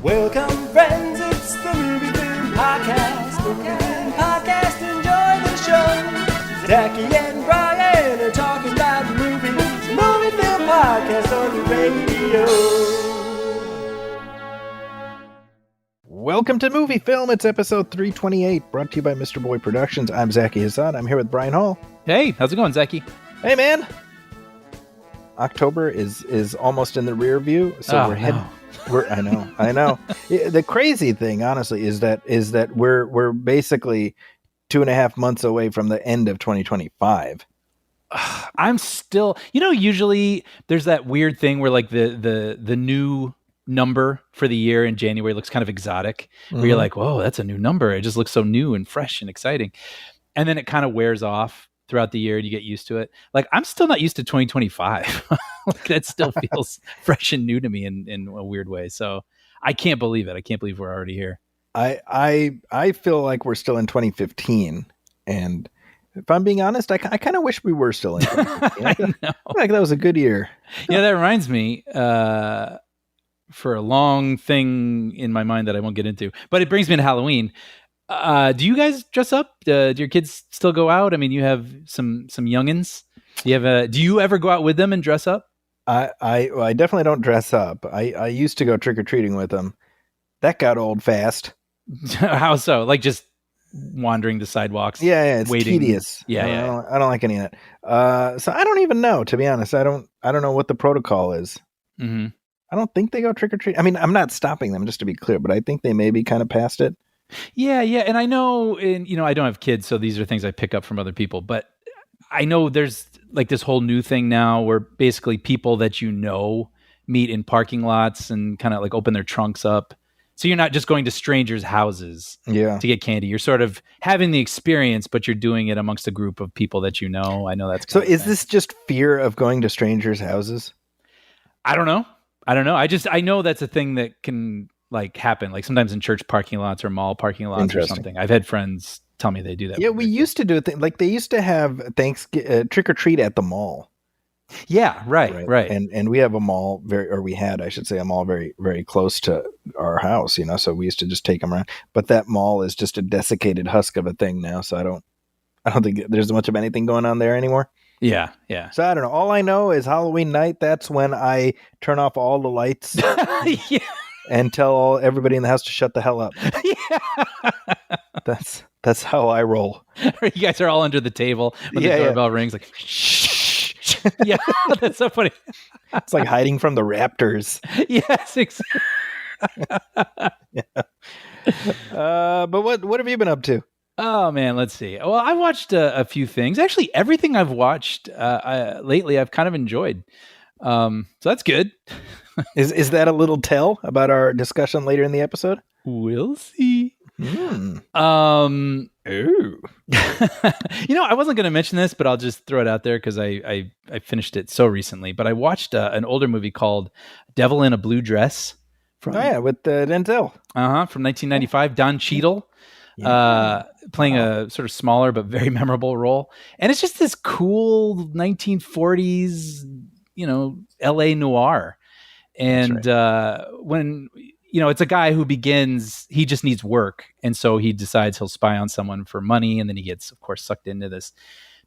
Welcome, friends, it's the Movie Film Podcast. Movie Film Podcast, enjoy the show. Zachy and Brian are talking about movies. Movie Film Podcast on the radio. Welcome to Movie Film. It's episode 328, brought to you by Mr. Boy Productions. I'm Zachy Hassan. I'm here with Brian Hall. Hey, how's it going, Zachy? Hey, man. October is almost in the rear view, so we're heading. I know. The crazy thing, honestly, is that we're basically 2.5 months away from the end of 2025. I'm still, usually there's that weird thing where like the new number for the year in January looks kind of exotic, where you're like, whoa, that's a new number. It just looks so new and fresh and exciting. And then it kind of wears off throughout the year and you get used to it. Like, I'm still not used to 2025. Like, that still feels fresh and new to me in a weird way. So I can't believe it. I can't believe we're already here. I feel like we're still in 2015. And if I'm being honest, I kind of wish we were still in 2015. I know. Like, that was a good year. Yeah, that reminds me, for a long thing in my mind that I won't get into, but it brings me to Halloween. Do you guys dress up? Do your kids still go out? I mean, you have some youngins. Do you ever go out with them and dress up? I definitely don't dress up. I used to go trick-or-treating with them. That got old fast. How so? Like, just wandering the sidewalks? Yeah, it's waiting. Tedious. Yeah. I don't like any of that. So I don't even know, to be honest. I don't know what the protocol is. Mm-hmm. I don't think they go trick-or-treat. I mean, I'm not stopping them, just to be clear, but I think they may be kind of past it. Yeah. And I know, I don't have kids, so these are things I pick up from other people, but I know there's like this whole new thing now where basically people that meet in parking lots and kind of like open their trunks up. So you're not just going to strangers' houses to get candy. You're sort of having the experience, but you're doing it amongst a group of people that you know. I know that's so. Is this just fear of going to strangers' houses? I don't know. I know that's a thing that can like happen, like sometimes in church parking lots or mall parking lots or something. I've had friends tell me they do that. Yeah, we used to do a thing like they used to have trick or treat at the mall. Yeah, right. And we have a mall we had, I should say, a mall very, very close to our house. So we used to just take them around. But that mall is just a desiccated husk of a thing now. So I don't think there's much of anything going on there anymore. Yeah. So I don't know. All I know is Halloween night. That's when I turn off all the lights. Yeah. And tell everybody in the house to shut the hell up. Yeah. That's how I roll. You guys are all under the table when the doorbell rings, like, shh. Yeah, that's so funny. It's like hiding from the raptors. Yes, exactly. Yeah. But what have you been up to? Oh, man, let's see. Well, I watched a few things. Actually, everything I've watched lately, I've kind of enjoyed. So that's good. Is that a little tell about our discussion later in the episode? We'll see. Ooh. I wasn't going to mention this, but I'll just throw it out there because I finished it so recently. But I watched an older movie called Devil in a Blue Dress. With Denzel. From 1995. Don Cheadle playing a sort of smaller but very memorable role. And it's just this cool 1940s, LA noir. And when it's a guy who he just needs work. And so he decides he'll spy on someone for money. And then he gets, of course, sucked into this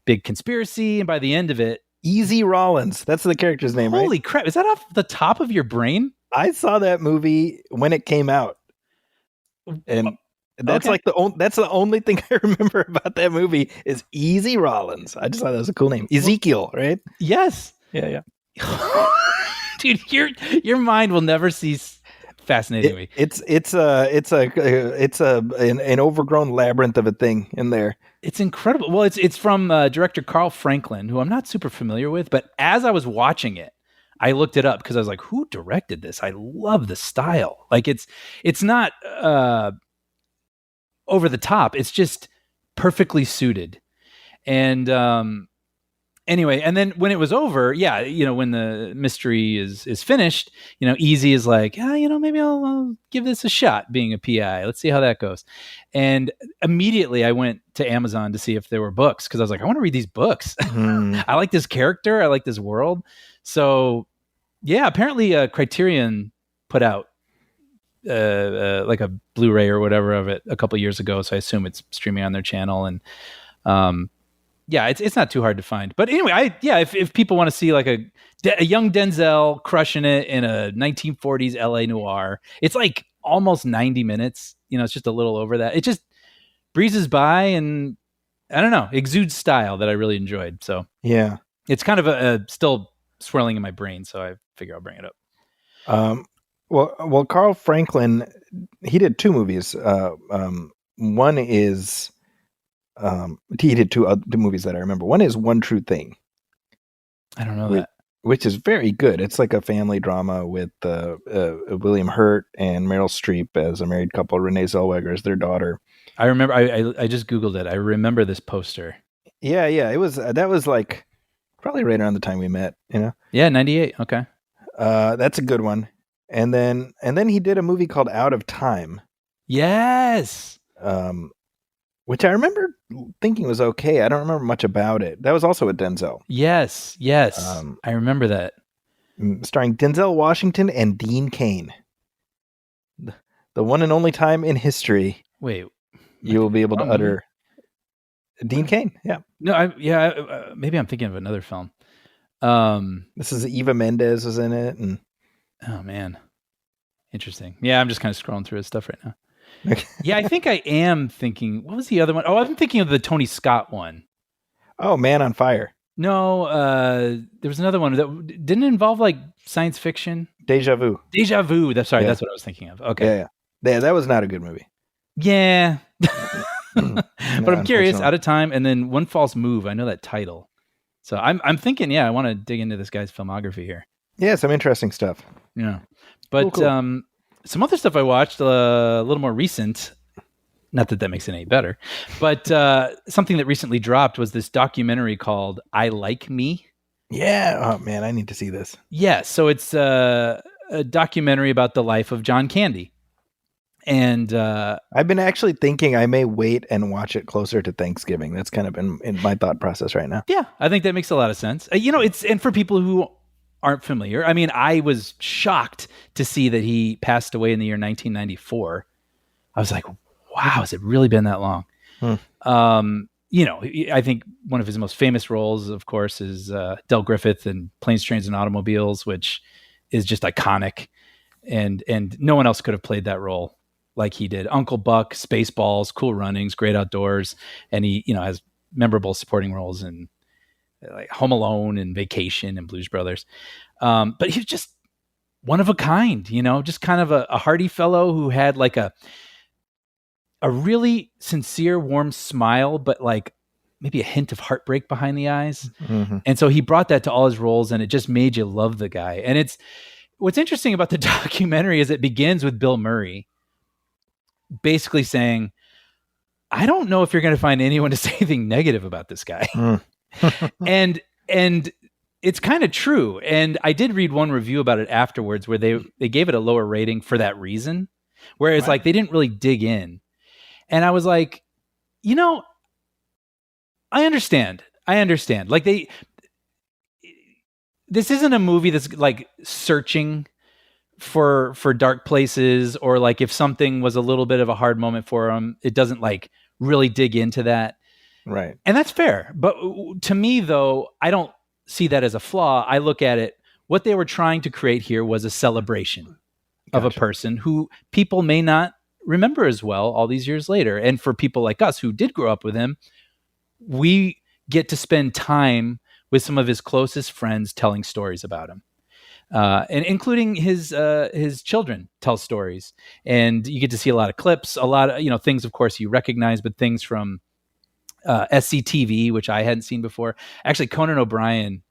big conspiracy. And by the end of it, Easy Rollins, that's the character's name, right? Holy crap. Is that off the top of your brain? I saw that movie when it came out. And that's that's the only thing I remember about that movie is Easy Rollins. I just thought that was a cool name. Ezekiel, right? Yes. Yeah. Dude, your mind will never cease fascinating me. It's an overgrown labyrinth of a thing in there. It's incredible. Well, it's from director Carl Franklin, who I'm not super familiar with, but as I was watching it, I looked it up because I was like, who directed this? I love the style. Like it's not over the top. It's just perfectly suited. And anyway, and then when it was over, when the mystery is finished, Easy is like, maybe I'll give this a shot being a PI. Let's see how that goes. And immediately I went to Amazon to see if there were books because I was like, I want to read these books. I like this character. I like this world. So yeah, apparently Criterion put out like a Blu-ray or whatever of it a couple years ago, so I assume it's streaming on their channel. And yeah, it's not too hard to find. But anyway, if people want to see like a young Denzel crushing it in a 1940s LA noir, it's like almost 90 minutes. It's just a little over that. It just breezes by, and I don't know, exudes style that I really enjoyed. So yeah, it's kind of a still swirling in my brain, so I figure I'll bring it up. Well, Carl Franklin, he did 2 movies. One is he did 2 movies that I remember. One is One True Thing. I don't know that. Which is very good. It's like a family drama with William Hurt and Meryl Streep as a married couple. Renee Zellweger as their daughter. I remember. I just Googled it. I remember this poster. Yeah. It was that was like probably right around the time we met. Yeah, 98. Okay. That's a good one. And then he did a movie called Out of Time. Yes. Which I remember thinking was okay. I don't remember much about it. That was also with Denzel. Yes. I remember that. Starring Denzel Washington and Dean Cain. The one and only time in history. Wait. You will be able to utter Dean Cain. Yeah. No, maybe I'm thinking of another film. This is Eva Mendes was in it. And oh, man. Interesting. Yeah, I'm just kind of scrolling through his stuff right now. Yeah, I think I am thinking. What was the other one? Oh, I'm thinking of the Tony Scott one. Oh, Man on Fire. No, there was another one that didn't involve like science fiction. Deja Vu. That's what I was thinking of. Okay. Yeah, that was not a good movie. Yeah. But I'm curious. Out of Time, and then One False Move. I know that title. So I'm thinking, I want to dig into this guy's filmography here. Yeah, some interesting stuff. Yeah. But cool. Some other stuff I watched a little more recent, not that makes it any better, but something that recently dropped was this documentary called I Like Me. Yeah. Oh, man, I need to see this. Yeah. So it's a documentary about the life of John Candy. And I've been actually thinking I may wait and watch it closer to Thanksgiving. That's kind of been in my thought process right now. Yeah, I think that makes a lot of sense. And for people who aren't familiar, I mean, I was shocked to see that he passed away in the year 1994. I was like, wow, has it really been that long? I think one of his most famous roles, of course, is Del Griffith in Planes, Trains, and Automobiles, which is just iconic. And no one else could have played that role like he did. Uncle Buck, Spaceballs, Cool Runnings, Great Outdoors. And he, has memorable supporting roles in like Home Alone and Vacation and Blues Brothers. But he was just one of a kind, just kind of a hearty fellow who had like a really sincere, warm smile, but like maybe a hint of heartbreak behind the eyes. Mm-hmm. And so he brought that to all his roles, and it just made you love the guy. And what's interesting about the documentary is it begins with Bill Murray basically saying, I don't know if you're going to find anyone to say anything negative about this guy. and it's kind of true. And I did read one review about it afterwards where they gave it a lower rating for that reason, where it's like they didn't really dig in. And I was like, I understand. Like this isn't a movie that's like searching for dark places, or like if something was a little bit of a hard moment for him, it doesn't like really dig into that. Right. And that's fair. But to me, though, I don't see that as a flaw. I look at it, what they were trying to create here was a celebration of a person who people may not remember as well all these years later. And for people like us who did grow up with him, we get to spend time with some of his closest friends telling stories about him. And including his children tell stories. And you get to see a lot of clips, a lot of, things, of course, you recognize, but things from SCTV, which I hadn't seen before. Actually, Conan O'Brien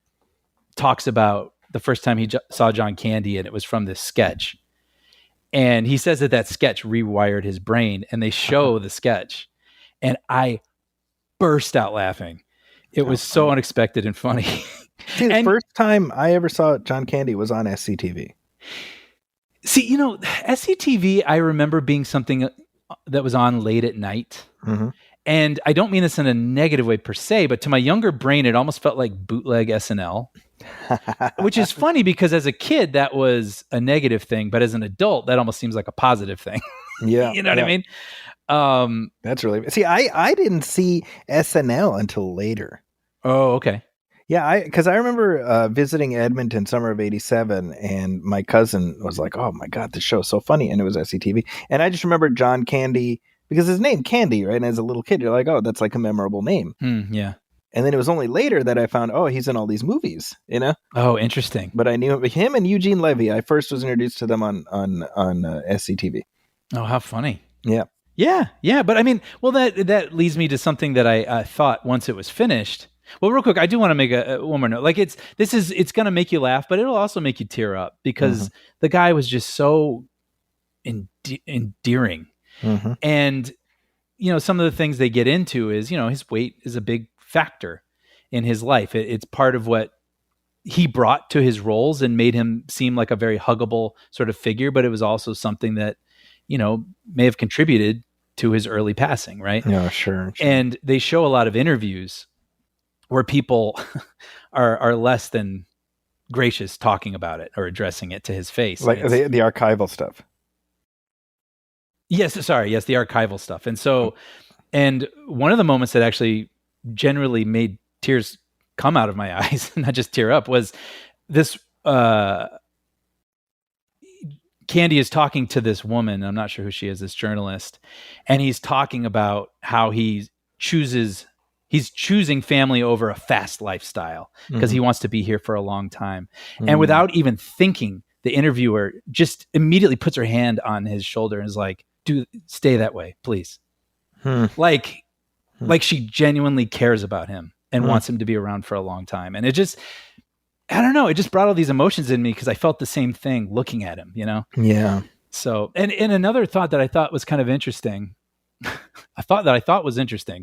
talks about the first time he saw John Candy, and it was from this sketch. And he says that sketch rewired his brain, and they show the sketch. And I burst out laughing. It was so unexpected and funny. See, the first time I ever saw John Candy was on SCTV. See, SCTV, I remember being something that was on late at night. Mm-hmm. And I don't mean this in a negative way per se, but to my younger brain, it almost felt like bootleg SNL. which is funny because as a kid that was a negative thing, but as an adult that almost seems like a positive thing. Yeah. You know what I mean? That's really, see, I didn't see SNL until later. Oh, okay. Yeah, because I remember visiting Edmonton summer of '87, and my cousin was like, "Oh my god, this show's so funny," and it was SCTV. And I just remember John Candy because his name Candy, right? And as a little kid, you're like, "Oh, that's like a memorable name." Yeah. And then it was only later that I found, oh, he's in all these movies, you know? Oh, interesting. But I knew him and Eugene Levy. I first was introduced to them on SCTV. Oh, how funny. Yeah. Yeah. But I mean, well, that leads me to something that I thought once it was finished. Well, real quick, I do want to make one more note. Like it's going to make you laugh, but it'll also make you tear up because the guy was just so endearing. And, some of the things they get into is, his weight is a big factor in his life. It's part of what he brought to his roles and made him seem like a very huggable sort of figure, but it was also something that, may have contributed to his early passing, right? Yeah, sure. And they show a lot of interviews where people are less than gracious talking about it or addressing it to his face. Like the archival stuff. Yes, the archival stuff. And so, and one of the moments that actually generally made tears come out of my eyes, not just tear up, was this, Candy is talking to this woman, I'm not sure who she is, this journalist, and he's talking about how he's choosing family over a fast lifestyle because he wants to be here for a long time. And without even thinking, the interviewer just immediately puts her hand on his shoulder and is like, stay that way, please. Like she genuinely cares about him and wants him to be around for a long time. And it just, I don't know, it just brought all these emotions in me because I felt the same thing looking at him, Yeah. So, and another thought that I thought was kind of interesting,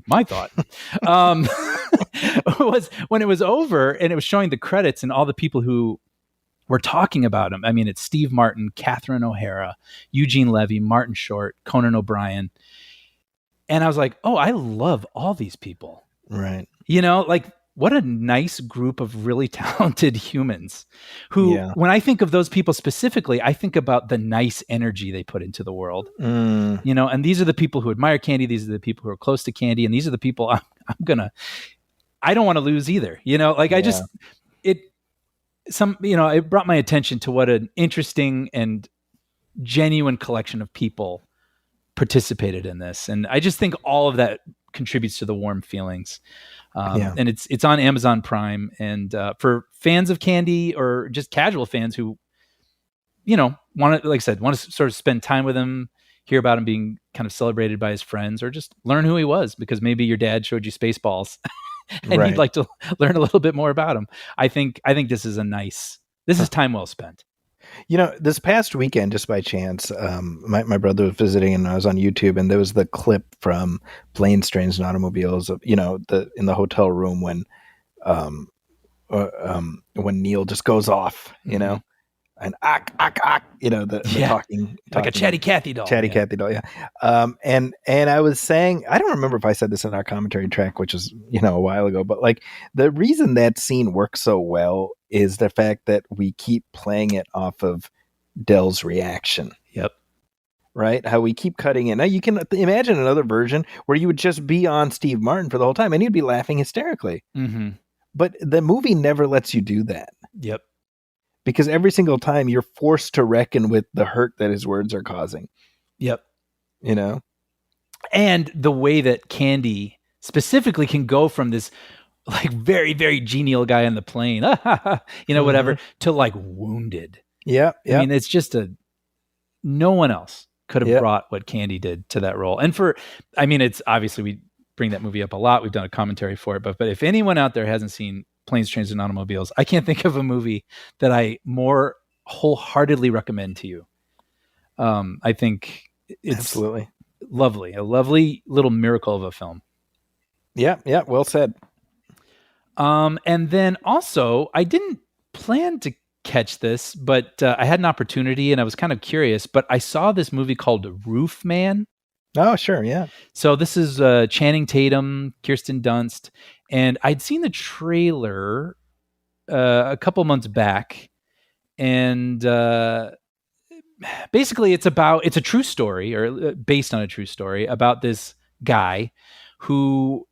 my thought, was when it was over and it was showing the credits and all the people who were talking about him. I mean, it's Steve Martin, Catherine O'Hara, Eugene Levy, Martin Short, Conan O'Brien. And I was like, oh, I love all these people. Right. Like what a nice group of really talented humans who, when I think of those people specifically, I think about the nice energy they put into the world, and these are the people who admire Candy. These are the people who are close to Candy. And these are the people I don't want to lose either. It brought my attention to what an interesting and genuine collection of people participated in this. And I just think all of that contributes to the warm feelings. And it's on Amazon Prime. And for fans of Candy or just casual fans who, want to sort of spend time with him, hear about him being kind of celebrated by his friends, or just learn who he was because maybe your dad showed you Spaceballs and you'd like to learn a little bit more about him. I think this is this is time well spent. This past weekend, just by chance, my brother was visiting and I was on YouTube, and there was the clip from Planes, Trains, and Automobiles of, in the hotel room when Neil just goes off, and the talking like a chatty Cathy doll. Cathy doll, yeah. And I was saying, I don't remember if I said this in our commentary track, which is, a while ago, but like the reason that scene works so well is the fact that we keep playing it off of Dell's reaction. Yep. Right? How we keep cutting in. Now you can imagine another version where you would just be on Steve Martin for the whole time and he'd be laughing hysterically. But the movie never lets you do that. Yep. Because every single time you're forced to reckon with the hurt that his words are causing. Yep. And the way that Candy specifically can go from this like very, very genial guy on the plane, whatever, to like wounded. Yeah. I mean, it's just no one else could have brought what Candy did to that role. And it's obviously, we bring that movie up a lot. We've done a commentary for it, but if anyone out there hasn't seen Planes, Trains, and Automobiles, I can't think of a movie that I more wholeheartedly recommend to you. I think it's absolutely lovely, a lovely little miracle of a film. Yeah. Well said. And then also, I didn't plan to catch this, but I had an opportunity and I was kind of curious, but I saw this movie called Roof Man. Oh, sure. Yeah. So this is Channing Tatum, Kirsten Dunst, and I'd seen the trailer a couple months back, and basically it's a true story, or based on a true story, about this guy who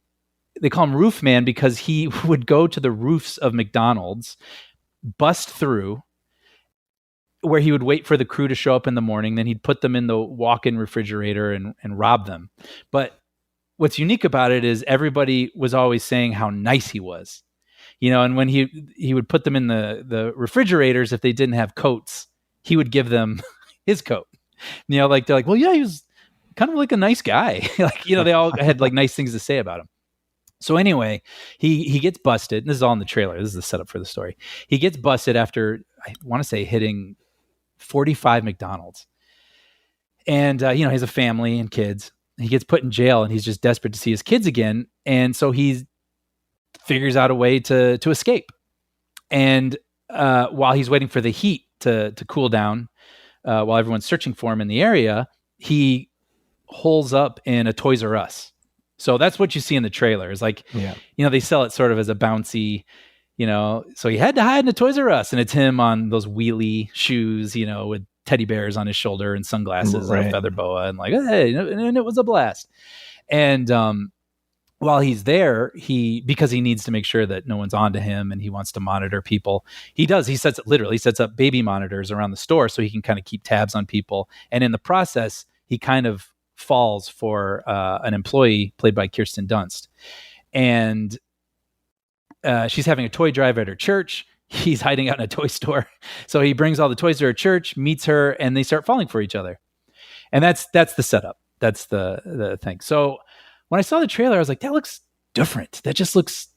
they call him Roof Man because he would go to the roofs of McDonald's, bust through, where he would wait for the crew to show up in the morning. Then he'd put them in the walk-in refrigerator and rob them. But what's unique about it is everybody was always saying how nice he was, and when he would put them in the refrigerators, if they didn't have coats, he would give them his coat. Like they're like, well, yeah, he was kind of like a nice guy. They all had like nice things to say about him. So anyway, he gets busted. And this is all in the trailer. This is the setup for the story. He gets busted after, I want to say, hitting 45 McDonald's. And, he has a family and kids. He gets put in jail, and he's just desperate to see his kids again. And so he figures out a way to escape. And while he's waiting for the heat to cool down, while everyone's searching for him in the area, he holes up in a Toys R Us. So that's what you see in the trailer. Is like, they sell it sort of as a bouncy, so he had to hide in a Toys R Us, and it's him on those wheelie shoes, with teddy bears on his shoulder and sunglasses and a feather boa, and like, hey, and it was a blast. And while he's there, because he needs to make sure that no one's onto him, and he wants to monitor people, he sets up baby monitors around the store so he can kind of keep tabs on people. And in the process, he kind of falls for an employee played by Kirsten Dunst, and she's having a toy drive at her church. He's hiding out in a toy store, so he brings all the toys to her church, meets her, and they start falling for each other. And that's the setup. That's the thing. So when I saw the trailer, I was like, that looks different. That just looks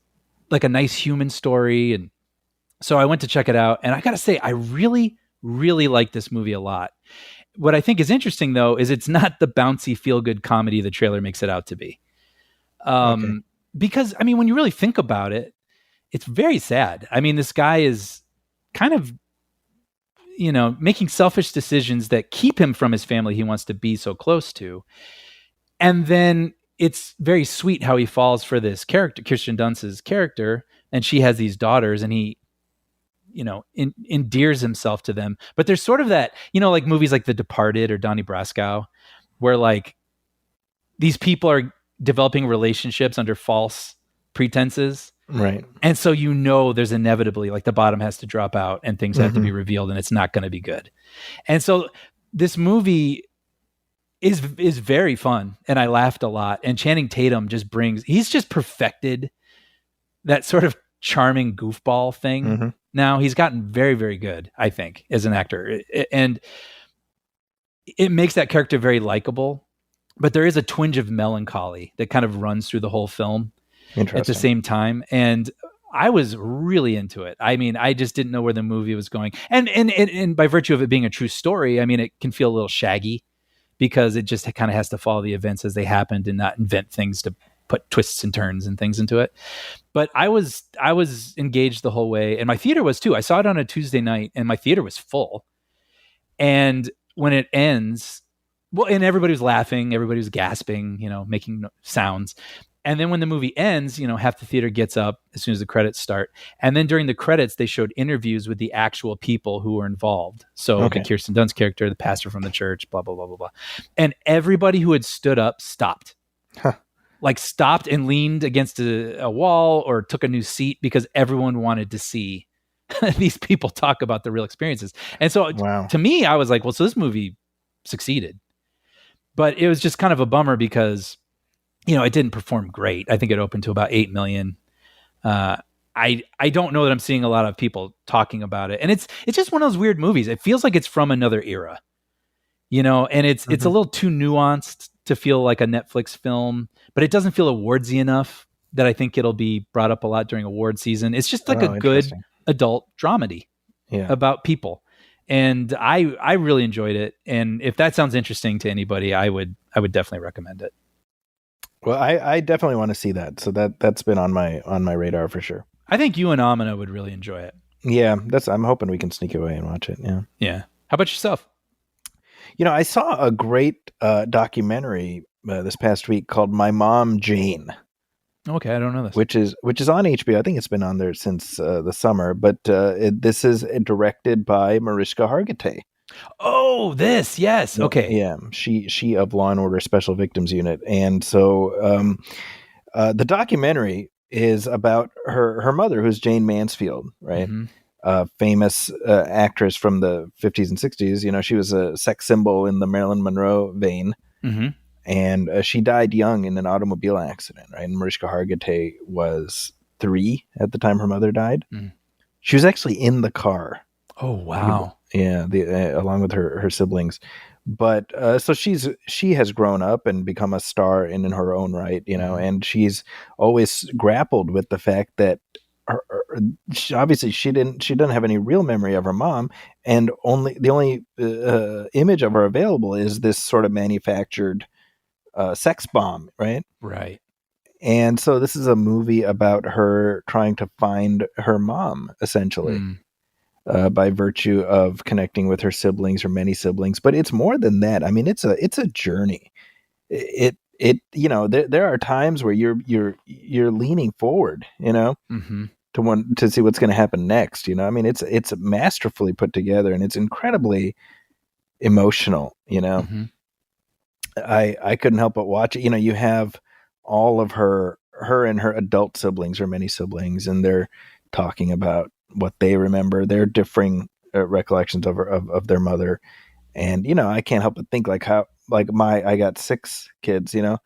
like a nice human story. And so I went to check it out, and I gotta say, I really, really like this movie a lot. What I think is interesting, though, is it's not the bouncy, feel-good comedy the trailer makes it out to be. Because, when you really think about it, it's very sad. This guy is kind of, making selfish decisions that keep him from his family he wants to be so close to. And then it's very sweet how he falls for this character, Kirsten Dunst's character, and she has these daughters, and he endears himself to them. But there's sort of that, like movies like The Departed or Donnie Brasco, where like these people are developing relationships under false pretenses. Right. And so, there's inevitably like the bottom has to drop out and things have to be revealed, and it's not going to be good. And so this movie is very fun, and I laughed a lot. And Channing Tatum he's just perfected that sort of charming goofball thing. Now he's gotten very, very good, I think, as an actor. And it makes that character very likable, but there is a twinge of melancholy that kind of runs through the whole film at the same time. And I was really into it. I just didn't know where the movie was going. And by virtue of it being a true story, it can feel a little shaggy because it just kind of has to follow the events as they happened and not invent things to put twists and turns and things into it. But I was engaged the whole way, and my theater was too. I saw it on a Tuesday night, and my theater was full. And when it ends, and everybody was laughing, everybody was gasping, making sounds. And then when the movie ends, half the theater gets up as soon as the credits start. And then during the credits, they showed interviews with the actual people who were involved. So the Kirsten Dunst character, the pastor from the church, blah, blah, blah, blah, blah. And everybody who had stood up stopped. Stopped and leaned against a wall or took a new seat because everyone wanted to see these people talk about the real experiences. And so to me, I was like, well, so this movie succeeded. But it was just kind of a bummer because, it didn't perform great. I think it opened to about 8 million. I don't know that I'm seeing a lot of people talking about it. And it's just one of those weird movies. It feels like it's from another era, and it's a little too nuanced to feel like a Netflix film, but it doesn't feel awardsy enough that I think it'll be brought up a lot during award season. It's just like a good adult dramedy about people. And I really enjoyed it. And if that sounds interesting to anybody, I would definitely recommend it. Well, I definitely want to see that. So that's been on my radar for sure. I think you and Amina would really enjoy it. Yeah, I'm hoping we can sneak away and watch it. Yeah. Yeah. How about yourself? I saw a great documentary this past week called My Mom, Jane. Okay, I don't know this. which is on HBO. I think it's been on there since the summer. But this is directed by Mariska Hargitay. Oh, this, yes. Okay. Yeah, she of Law and Order Special Victims Unit, and so the documentary is about her mother, who's Jane Mansfield, right? Mm-hmm. Famous actress from the 50s and 60s. You know, she was a sex symbol in the Marilyn Monroe vein. Mm-hmm. And she died young in an automobile accident, right? And Mariska Hargitay was 3 at the time her mother died. Mm. She was actually in the car. Oh, wow. Yeah, along with her siblings. But so she has grown up and become a star in her own right, you know, and she's always grappled with the fact that obviously she doesn't have any real memory of her mom, and the only image of her available is this sort of manufactured sex bomb, right? Right. And so this is a movie about her trying to find her mom, essentially, by virtue of connecting with her siblings, or many siblings. But it's more than that. I mean, it's a journey. It you know, there are times where you're leaning forward, you know, to see what's going to happen next. You know, I mean, it's masterfully put together, and it's incredibly emotional. You know. I couldn't help but watch it. You know, you have all of her and her adult siblings, or many siblings, and they're talking about what they remember, their differing recollections of their mother. And, you know, I can't help but think like how, like I got 6 kids, you know,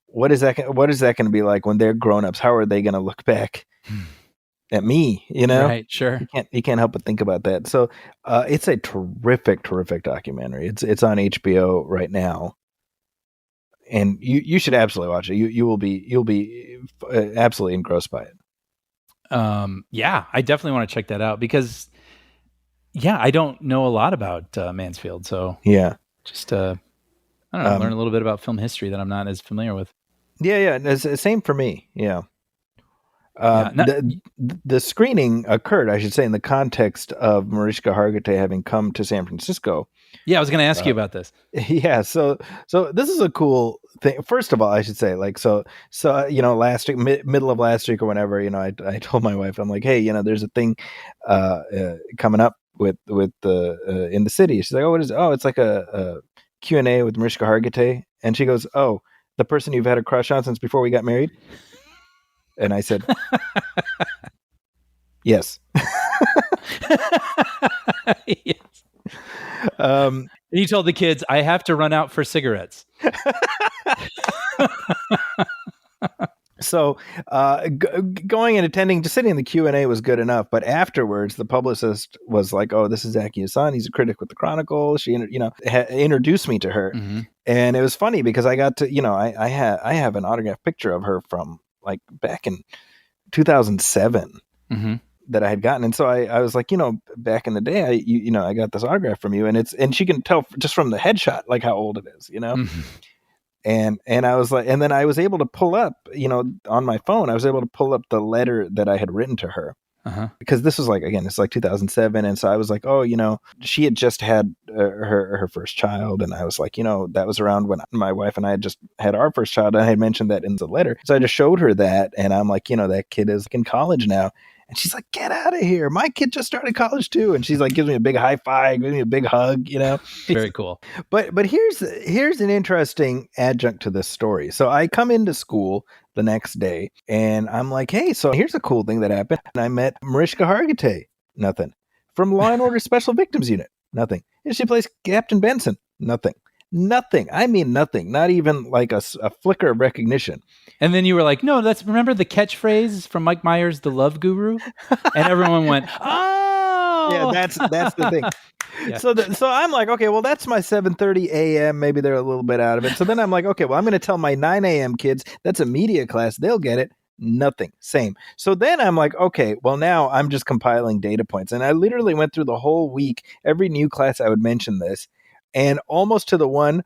what is that going to be like when they're grown-ups? How are they going to look back at me, you know? Right, sure. You can't help but think about that. So it's a terrific documentary. It's on HBO right now. And you should absolutely watch it. You'll be absolutely engrossed by it. Yeah, I definitely want to check that out because, yeah, I don't know a lot about Mansfield. So yeah, just I don't know, learn a little bit about film history that I'm not as familiar with. Yeah, same for me. Yeah. The screening occurred, I should say, in the context of Mariska Hargitay having come to San Francisco. Yeah, I was going to ask you about this. Yeah, so this is a cool thing. First of all, I should say, like, so you know, last week, middle of last week or whenever, you know, I told my wife, I'm like, hey, you know, there's a thing coming up with the in the city. She's like, oh, what is it? Oh, it's like a Q&A with Mariska Hargitay, and she goes, oh, the person you've had a crush on since before we got married. And I said, yes. Yes. And you told the kids, I have to run out for cigarettes. So going and attending, just sitting in the Q&A was good enough. But afterwards, the publicist was like, oh, this is Zaki Hassan. He's a critic with the Chronicle. She, you know, introduced me to her. And it was funny because I got to, you know, I have an autographed picture of her from like back in 2007 that I had gotten. And so I was like, you know, back in the day, you know, I got this autograph from you, and she can tell just from the headshot, like how old it is, you know? And I was like, and then I was able to pull up, you know, on my phone, I was able to pull up the letter that I had written to her. Because this was like, again, it's like 2007. And so I was like, oh, you know, she had just had her first child. And I was like, you know, that was around when my wife and I had just had our first child. And I had mentioned that in the letter. So I just showed her that. And I'm like, you know, that kid is in college now. And she's like, get out of here. My kid just started college too. And she's like, gives me a big high five, gives me a big hug, you know. Very cool. But here's an interesting adjunct to this story. So I come into school the next day and I'm like, hey, so here's a cool thing that happened. And I met Mariska Hargitay. Nothing. From Law and Order Special Victims Unit. Nothing. And she plays Captain Benson. Nothing. Nothing. I mean, nothing. Not even like a flicker of recognition. And then you were like, no, remember the catchphrase from Mike Myers, the Love Guru? And everyone went, oh. Yeah, that's the thing. Yeah. So I'm like, okay, well, that's my 7:30 a.m. Maybe they're a little bit out of it. So then I'm like, okay, well, I'm going to tell my 9 a.m. kids, that's a media class. They'll get it. Nothing. Same. So then I'm like, okay, well, now I'm just compiling data points. And I literally went through the whole week. Every new class I would mention this. And almost to the one,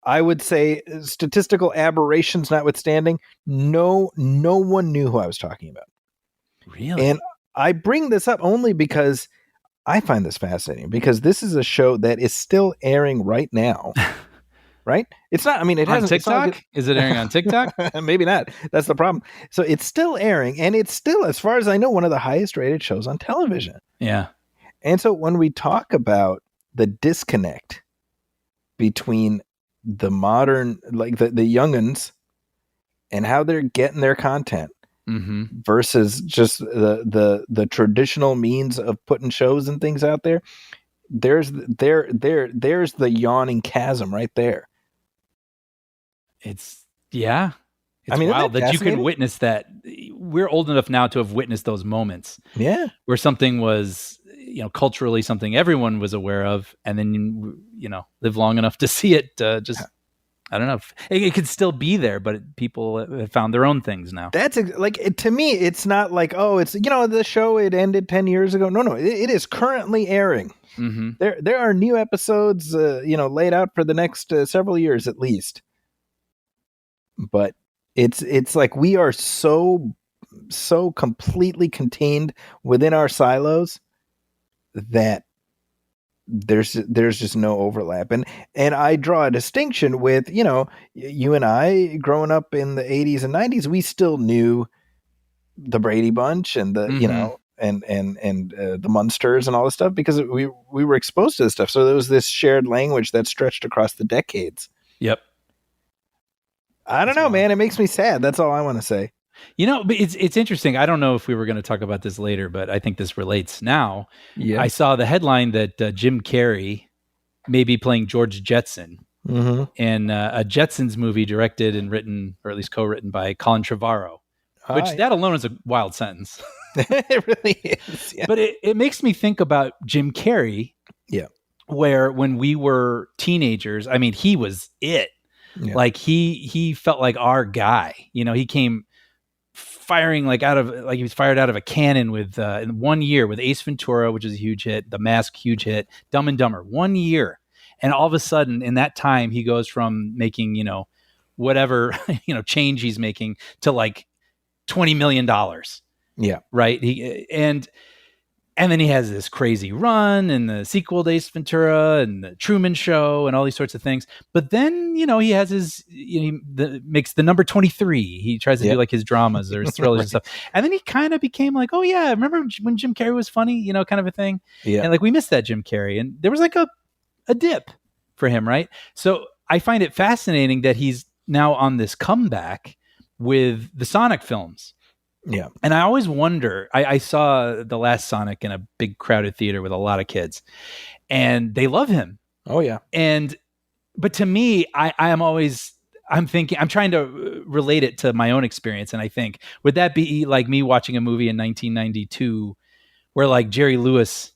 I would say, statistical aberrations notwithstanding, no one knew who I was talking about. Really? And I bring this up only because I find this fascinating, because this is a show that is still airing right now. right? It's not. I mean, it on hasn't. TikTok. Is it airing on TikTok? Maybe not. That's the problem. So it's still airing, and it's still, as far as I know, one of the highest rated shows on television. Yeah. And so when we talk about the disconnect between the modern, like the youngins, and how they're getting their content versus just the traditional means of putting shows and things out there, there's the yawning chasm right there. It's wild that that you can witness that. We're old enough now to have witnessed those moments. Yeah. Where something was, culturally something everyone was aware of, and then, live long enough to see it, I don't know. It could still be there, but people have found their own things now. That's to me, it's not like, oh, it's, the show, it ended 10 years ago. No, it is currently airing. Mm-hmm. There are new episodes, laid out for the next several years at least. But it's like we are so completely contained within our silos that there's just no overlap. And I draw a distinction with, you and I growing up in the 80s and 90s, we still knew the Brady Bunch and the, and the Munsters and all this stuff because we were exposed to this stuff. So there was this shared language that stretched across the decades. Yep. I don't know, man. It makes me sad. That's all I want to say. But it's interesting. I don't know if we were going to talk about this later, but I think this relates now. Yeah. I saw the headline that Jim Carrey may be playing George Jetson in a Jetsons movie directed and written, or at least co-written by Colin Trevorrow, which that alone is a wild sentence. It really is. Yeah. But it makes me think about Jim Carrey. Yeah. Where when we were teenagers, I mean, he was it. Yeah. Like he felt like our guy. He came firing he was fired out of a cannon with in 1 year with Ace Ventura, which is a huge hit, The Mask, huge hit, Dumb and Dumber, 1 year. And all of a sudden in that time he goes from making, whatever, change he's making to like $20 million. Yeah. Right. And then he has this crazy run and the sequel to Ace Ventura and the Truman Show and all these sorts of things. But then, he has his, makes the number 23. He tries to do like his dramas or his thrillers and stuff. And then he kind of became like, oh yeah, remember when Jim Carrey was funny, kind of a thing. Yeah. And like, we missed that Jim Carrey. And there was like a dip for him. Right. So I find it fascinating that he's now on this comeback with the Sonic films. Yeah. And I always wonder, I saw the last Sonic in a big crowded theater with a lot of kids and they love him. Oh yeah. But to me, I'm trying to relate it to my own experience. And I think, would that be like me watching a movie in 1992 where like Jerry Lewis,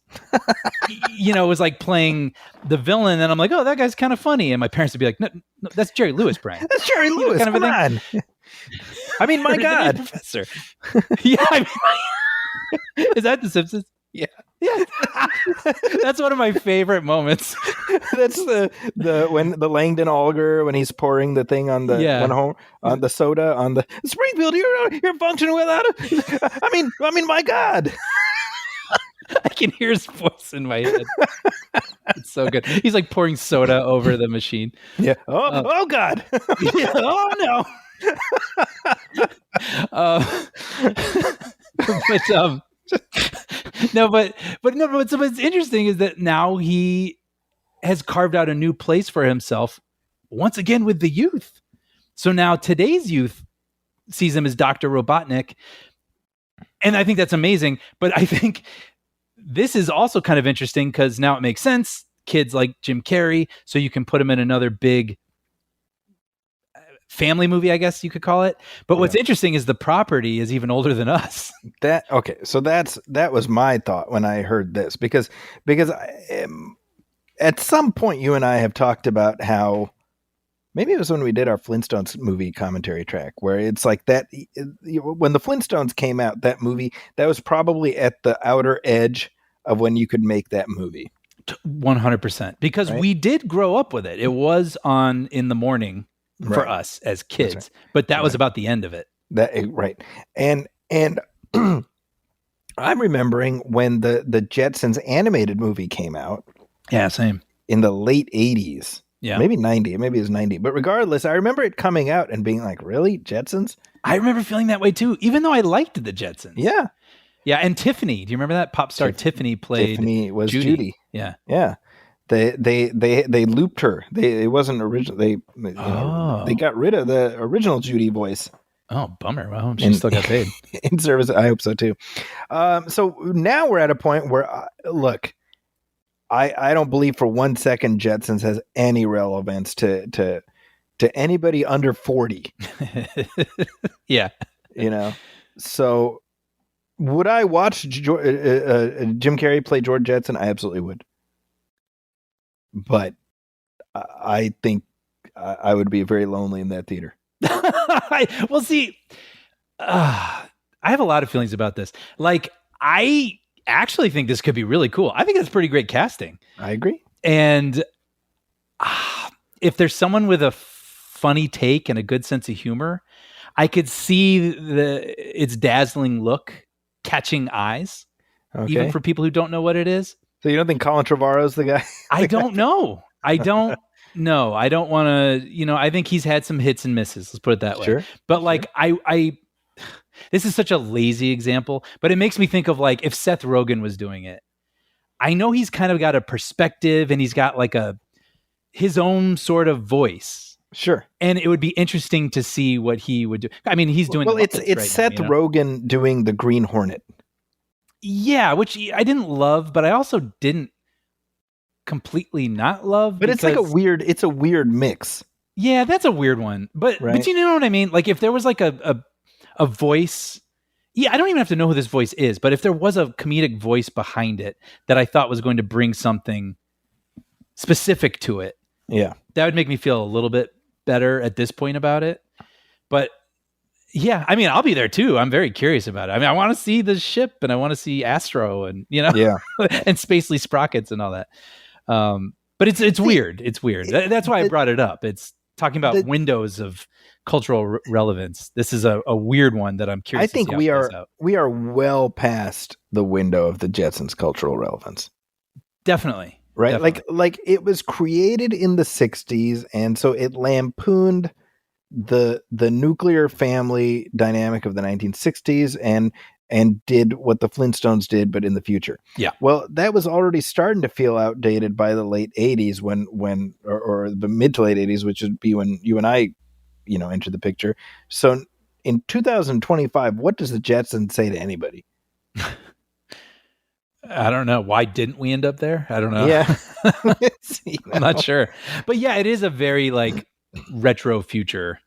was like playing the villain and I'm like, oh, that guy's kind of funny. And my parents would be like, no, that's Jerry Lewis, Brian. That's Jerry Lewis. Kind of Come on. I mean, my God, Professor. Yeah, is that The Simpsons? Yeah. That's one of my favorite moments. That's the when the Langdon Alger when he's pouring the thing on the on the soda on the Springfield. You're functioning without it. I mean, my God. I can hear his voice in my head. It's so good. He's like pouring soda over the machine. Yeah. Oh God. Yeah, oh no. But what's interesting is that now he has carved out a new place for himself once again with the youth. So now today's youth sees him as Dr. Robotnik. And I think that's amazing. But I think this is also kind of interesting because now it makes sense. Kids like Jim Carrey, so you can put him in another big family movie, I guess you could call it. But what's interesting is the property is even older than us. So that was my thought when I heard this because at some point you and I have talked about how maybe it was when we did our Flintstones movie commentary track where it's like that when the Flintstones came out, that movie, that was probably at the outer edge of when you could make that movie. 100%. Because we did grow up with it. It was on in the morning for us as kids, but that was about the end of it. And I'm remembering when the Jetsons animated movie came out. Yeah, same. In the late 80s. Yeah. Maybe 90. Maybe it was 90. But regardless, I remember it coming out and being like, really? Jetsons? I remember feeling that way too, even though I liked the Jetsons. Yeah. Yeah, and Tiffany. Do you remember that? Pop star Tiffany played Tiffany was Judy. Yeah. Yeah. They looped her. It wasn't original. They got rid of the original Judy voice. Oh, bummer. Well, she still got paid. In service. I hope so too. So now we're at a point where, look, I don't believe for 1 second Jetsons has any relevance to anybody under 40. Yeah. So would I watch Jim Carrey play George Jetson? I absolutely would. But I think I would be very lonely in that theater. Well, see, I have a lot of feelings about this. Like, I actually think this could be really cool. I think it's pretty great casting. I agree. And if there's someone with a funny take and a good sense of humor, I could see its dazzling look catching eyes, even for people who don't know what it is. So you don't think Colin Trevorrow's the guy? I don't know. I don't know. I don't want to, I think he's had some hits and misses. Let's put it that way. Sure. But like, I this is such a lazy example, but it makes me think of like if Seth Rogen was doing it. I know he's kind of got a perspective and he's got like his own sort of voice. Sure. And it would be interesting to see what he would do. I mean, he's doing it's right Seth now, Rogen doing the Green Hornet. Yeah, which I didn't love, but I also didn't completely not love. But it's like a weird mix. Yeah, that's a weird one. But you know what I mean? Like if there was like a voice, I don't even have to know who this voice is, but if there was a comedic voice behind it that I thought was going to bring something specific to it, that would make me feel a little bit better at this point about it. But yeah, I mean, I'll be there too. I'm very curious about it. I mean, I want to see the ship and I want to see Astro and, and Spacely Sprockets and all that. But it's weird. It's weird. That's why I brought it up. It's talking about windows of cultural relevance. This is a weird one that I'm curious. I think we are well past the window of the Jetsons' cultural relevance. Definitely. Right. Definitely. Like it was created in the 60s. And so it lampooned the nuclear family dynamic of the 1960s and did what the Flintstones did, but in the future. Yeah. Well, that was already starting to feel outdated by the late 80s or the mid to late 80s, which would be when you and I, entered the picture. So in 2025, what does the Jetsons say to anybody? I don't know. Why didn't we end up there? I don't know. Yeah. I'm not sure. But yeah, it is a very like retro future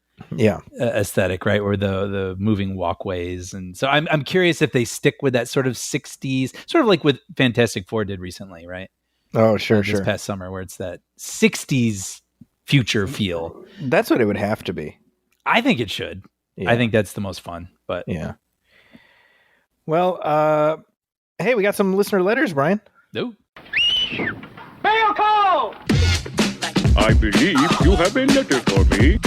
aesthetic, right? Where the moving walkways. And so I'm curious if they stick with that sort of 60s, sort of like what Fantastic Four did recently, right? Oh, sure. This past summer, where it's that 60s future feel. That's what it would have to be. I think it should. Yeah. I think that's the most fun, but yeah. Well, hey, we got some listener letters, Brian. No. Mail call! I believe you have a letter for me.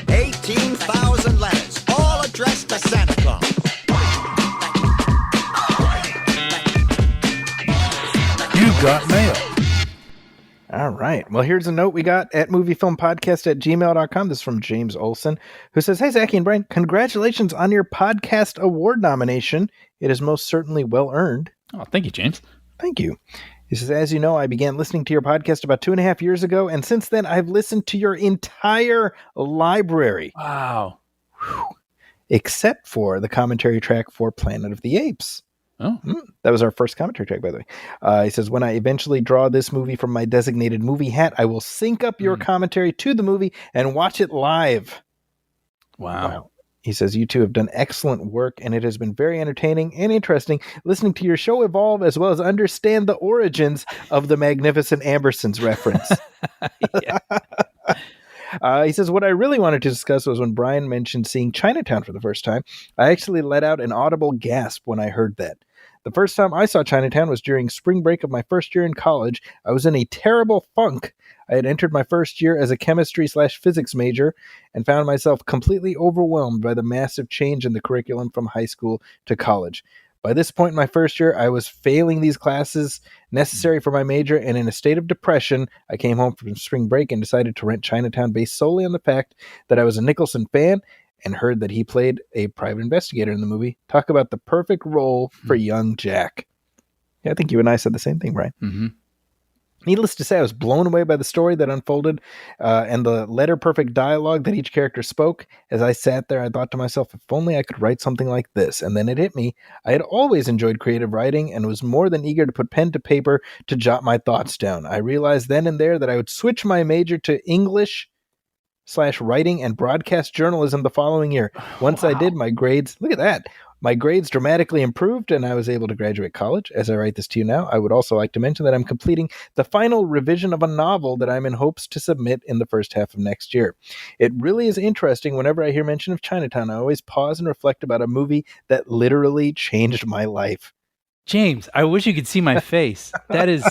18,000 letters, all addressed to Santa Claus. You got mail. All right. Well, here's a note we got at moviefilmpodcast@gmail.com. This is from James Olson, who says, "Hey, Zachy and Brian, congratulations on your podcast award nomination. It is most certainly well earned." Oh, thank you, James. Thank you. He says, "As you know, I began listening to your podcast about 2.5 years ago, and since then I've listened to your entire library." Wow. Whew. Except for the commentary track for Planet of the Apes. Oh. That was our first commentary track, by the way. He says, "When I eventually draw this movie from my designated movie hat, I will sync up your commentary to the movie and watch it live." Wow. He says, "You two have done excellent work, and it has been very entertaining and interesting listening to your show evolve as well as understand the origins of the Magnificent Ambersons reference." He says, "What I really wanted to discuss was when Brian mentioned seeing Chinatown for the first time. I actually let out an audible gasp when I heard that. The first time I saw Chinatown was during spring break of my first year in college. I was in a terrible funk. I had entered my first year as a chemistry/physics major and found myself completely overwhelmed by the massive change in the curriculum from high school to college. By this point in my first year, I was failing these classes necessary for my major, and in a state of depression, I came home from spring break and decided to rent Chinatown based solely on the fact that I was a Nicholson fan and heard that he played a private investigator in the movie. Talk about the perfect role for young Jack. Yeah, I think you and I said the same thing, Brian. Mm-hmm. Needless to say, I was blown away by the story that unfolded and the letter-perfect dialogue that each character spoke. As I sat there, I thought to myself, if only I could write something like this. And then it hit me. I had always enjoyed creative writing and was more than eager to put pen to paper to jot my thoughts down. I realized then and there that I would switch my major to English/writing and broadcast journalism the following year. Once I did, my grades, look at that. My grades dramatically improved and I was able to graduate college. As I write this to you now, I would also like to mention that I'm completing the final revision of a novel that I'm in hopes to submit in the first half of next year. It really is interesting. Whenever I hear mention of Chinatown, I always pause and reflect about a movie that literally changed my life. James, I wish you could see my face. That is,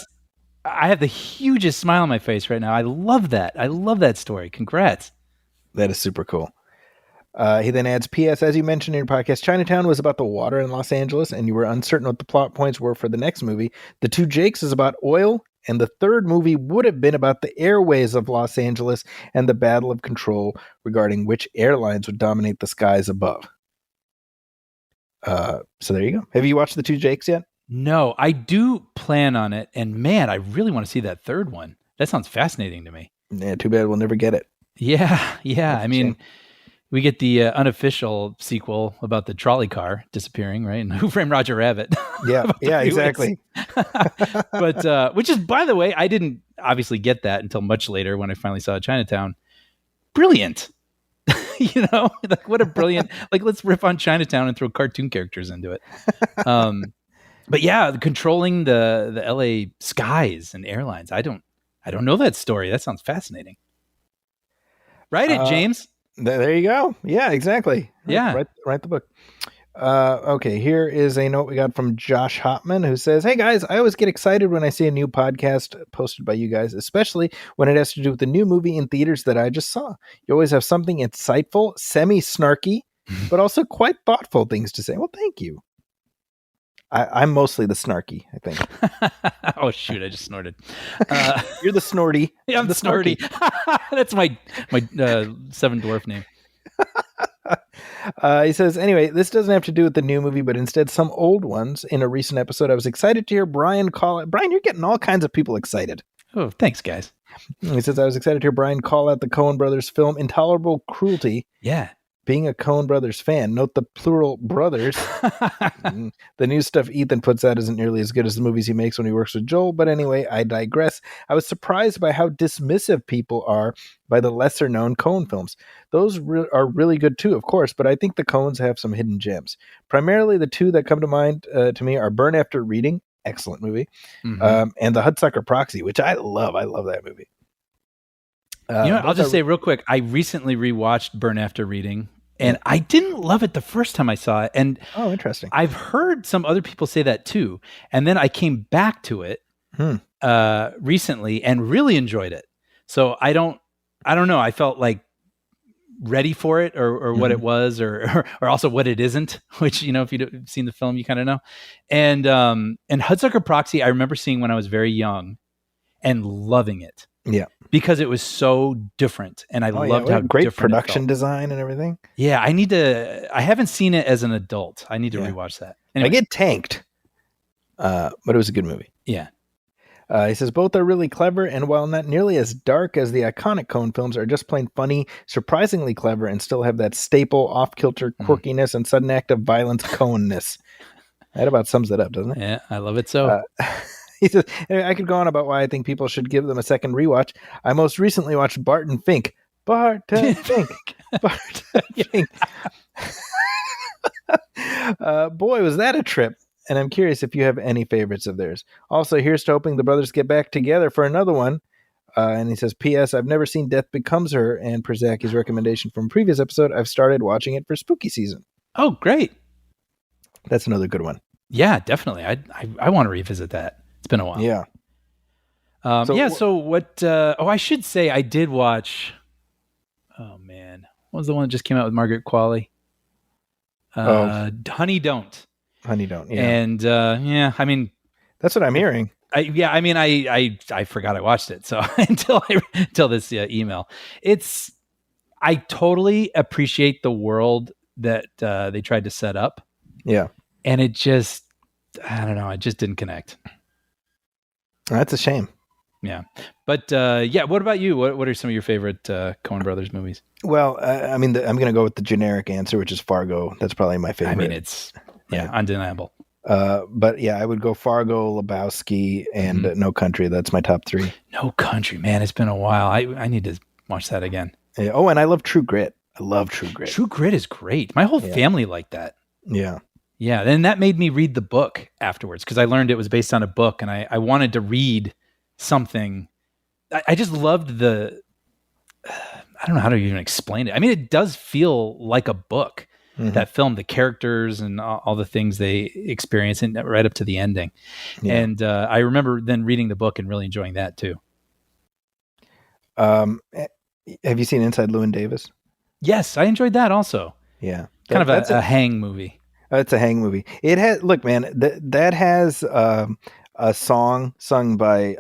I have the hugest smile on my face right now. I love that. I love that story. Congrats. That is super cool. He then adds, P.S. As you mentioned in your podcast, Chinatown was about the water in Los Angeles, and you were uncertain what the plot points were for the next movie. The Two Jakes is about oil, and the third movie would have been about the airways of Los Angeles and the battle of control regarding which airlines would dominate the skies above. So there you go. Have you watched The Two Jakes yet? No, I do plan on it, and man, I really want to see that third one. That sounds fascinating to me. Yeah, too bad we'll never get it. Yeah. I mean, we get the unofficial sequel about the trolley car disappearing, right? And Who Framed Roger Rabbit? Yeah, exactly. But which is, by the way, I didn't obviously get that until much later when I finally saw Chinatown. Brilliant. Like what a brilliant, like let's riff on Chinatown and throw cartoon characters into it. But yeah, controlling the LA skies and airlines. I don't know that story. That sounds fascinating. Write it, James. There you go. Yeah, exactly. Yeah. Write the book. Okay, here is a note we got from Josh Hopman who says, hey guys, I always get excited when I see a new podcast posted by you guys, especially when it has to do with the new movie in theaters that I just saw. You always have something insightful, semi-snarky, but also quite thoughtful things to say. Well, thank you. I'm mostly the snarky, I think. Oh, shoot, I just snorted. You're the snorty. Yeah, I'm the snorty. That's my Seven Dwarf name. He says, anyway, this doesn't have to do with the new movie, but instead some old ones. In a recent episode, I was excited to hear Brian call it. Brian, you're getting all kinds of people excited. Oh, thanks, guys. He says, I was excited to hear Brian call out the Coen Brothers film Intolerable Cruelty. Yeah. Being a Coen Brothers fan, note the plural brothers. The new stuff Ethan puts out isn't nearly as good as the movies he makes when he works with Joel. But anyway, I digress. I was surprised by how dismissive people are by the lesser known Coen films. Those are really good too, of course, but I think the Coens have some hidden gems. Primarily the two that come to mind to me are Burn After Reading, excellent movie, and The Hudsucker Proxy, which I love. I love that movie. I'll just say real quick, I recently rewatched Burn After Reading, and I didn't love it the first time I saw it. And interesting. I've heard some other people say that too. And then I came back to it recently and really enjoyed it. So I don't know. I felt like ready for it or what it was or also what it isn't, which, if you've seen the film, you kind of know. And Hudsucker Proxy, I remember seeing when I was very young and loving it. Yeah. Because it was so different, and I loved how great production design and everything. Yeah, I haven't seen it as an adult. I need to rewatch that. Anyway. I get tanked, but it was a good movie. Yeah. He says, both are really clever, and while not nearly as dark as the iconic Coen films, are just plain funny, surprisingly clever, and still have that staple off-kilter quirkiness and sudden act of violence Coen-ness. That about sums it up, doesn't it? Yeah, I love it so. He says, I could go on about why I think people should give them a second rewatch. I most recently watched Barton Fink. Barton Fink. Barton Fink. Boy, was that a trip. And I'm curious if you have any favorites of theirs. Also, here's to hoping the brothers get back together for another one. And he says, P.S. I've never seen Death Becomes Her, and per Zachy's recommendation from a previous episode, I've started watching it for spooky season. Oh, great. That's another good one. Yeah, definitely. I want to revisit that. It's been a while. Yeah. So what, I should say I did watch, oh man, what was the one that just came out with Margaret Qualley? Honey Don't. Honey don't. Yeah. And I mean, that's what I'm hearing. I forgot I watched it. So until this email, I totally appreciate the world that they tried to set up. Yeah. And it just, I don't know, it just didn't connect. That's a shame. Yeah. But what about you? What are some of your favorite Coen Brothers movies? Well, I'm going to go with the generic answer, which is Fargo. That's probably my favorite. I mean, it's undeniable. But yeah, I would go Fargo, Lebowski, and No Country. That's my top 3. No Country, man. It's been a while. I need to watch that again. Yeah. Oh, and I love True Grit. I love True Grit. True Grit is great. My whole family liked that. Yeah. Yeah. And that made me read the book afterwards because I learned it was based on a book and I wanted to read something. I just loved I don't know how to even explain it. I mean, it does feel like a book, that film, the characters and all the things they experience and right up to the ending. Yeah. And I remember then reading the book and really enjoying that too. Have you seen Inside Llewyn Davis? Yes, I enjoyed that also. Yeah. Kind of a hang movie. It's a hang movie. It has, look, man, that has a song sung by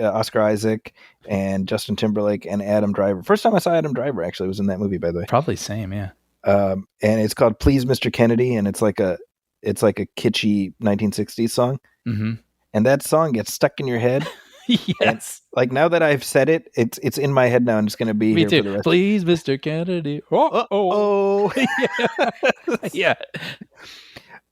Oscar Isaac and Justin Timberlake and Adam Driver. First time I saw Adam Driver actually was in that movie, by the way. Probably same, yeah. And it's called Please Mr. Kennedy, and it's like a kitschy 1960s song. Mm-hmm. And that song gets stuck in your head. Yes. And, like, now that I've said it, it's in my head now, and it's going to be Me here too. for the rest. Please, Mr. Kennedy. Oh. Yeah.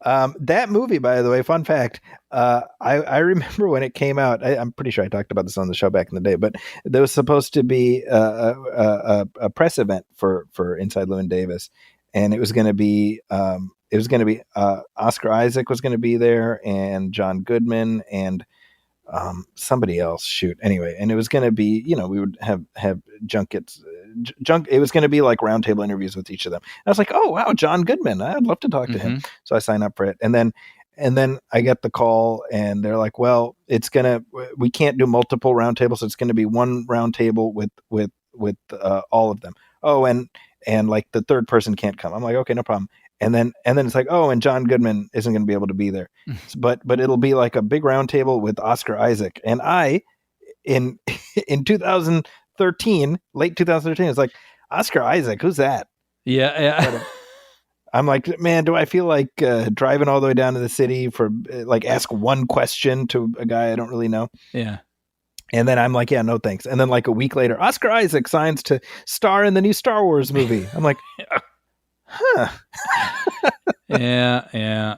That movie, by the way, fun fact, I remember when it came out, I'm pretty sure I talked about this on the show back in the day, but there was supposed to be a press event for Inside Llewyn Davis, and it was going to be Oscar Isaac was going to be there, and John Goodman, and somebody else. Shoot, anyway, and it was going to be, we would have junkets. It was going to be like roundtable interviews with each of them. And I was like, oh wow, John Goodman, I'd love to talk to him. So I signed up for it, and then I get the call, and they're like, well, we can't do multiple roundtables, so it's going to be one roundtable with all of them. Oh, and like the third person can't come. I'm like, okay, no problem. And then it's like, oh, and John Goodman isn't going to be able to be there, but it'll be like a big roundtable with Oscar Isaac, and I in 2013, late 2013, it's like, Oscar Isaac, who's that? Yeah. I'm like, man, do I feel like driving all the way down to the city for like ask one question to a guy I don't really know? Yeah. And then I'm like, yeah, no thanks. And then like a week later, Oscar Isaac signs to star in the new Star Wars movie. I'm like, huh. Yeah.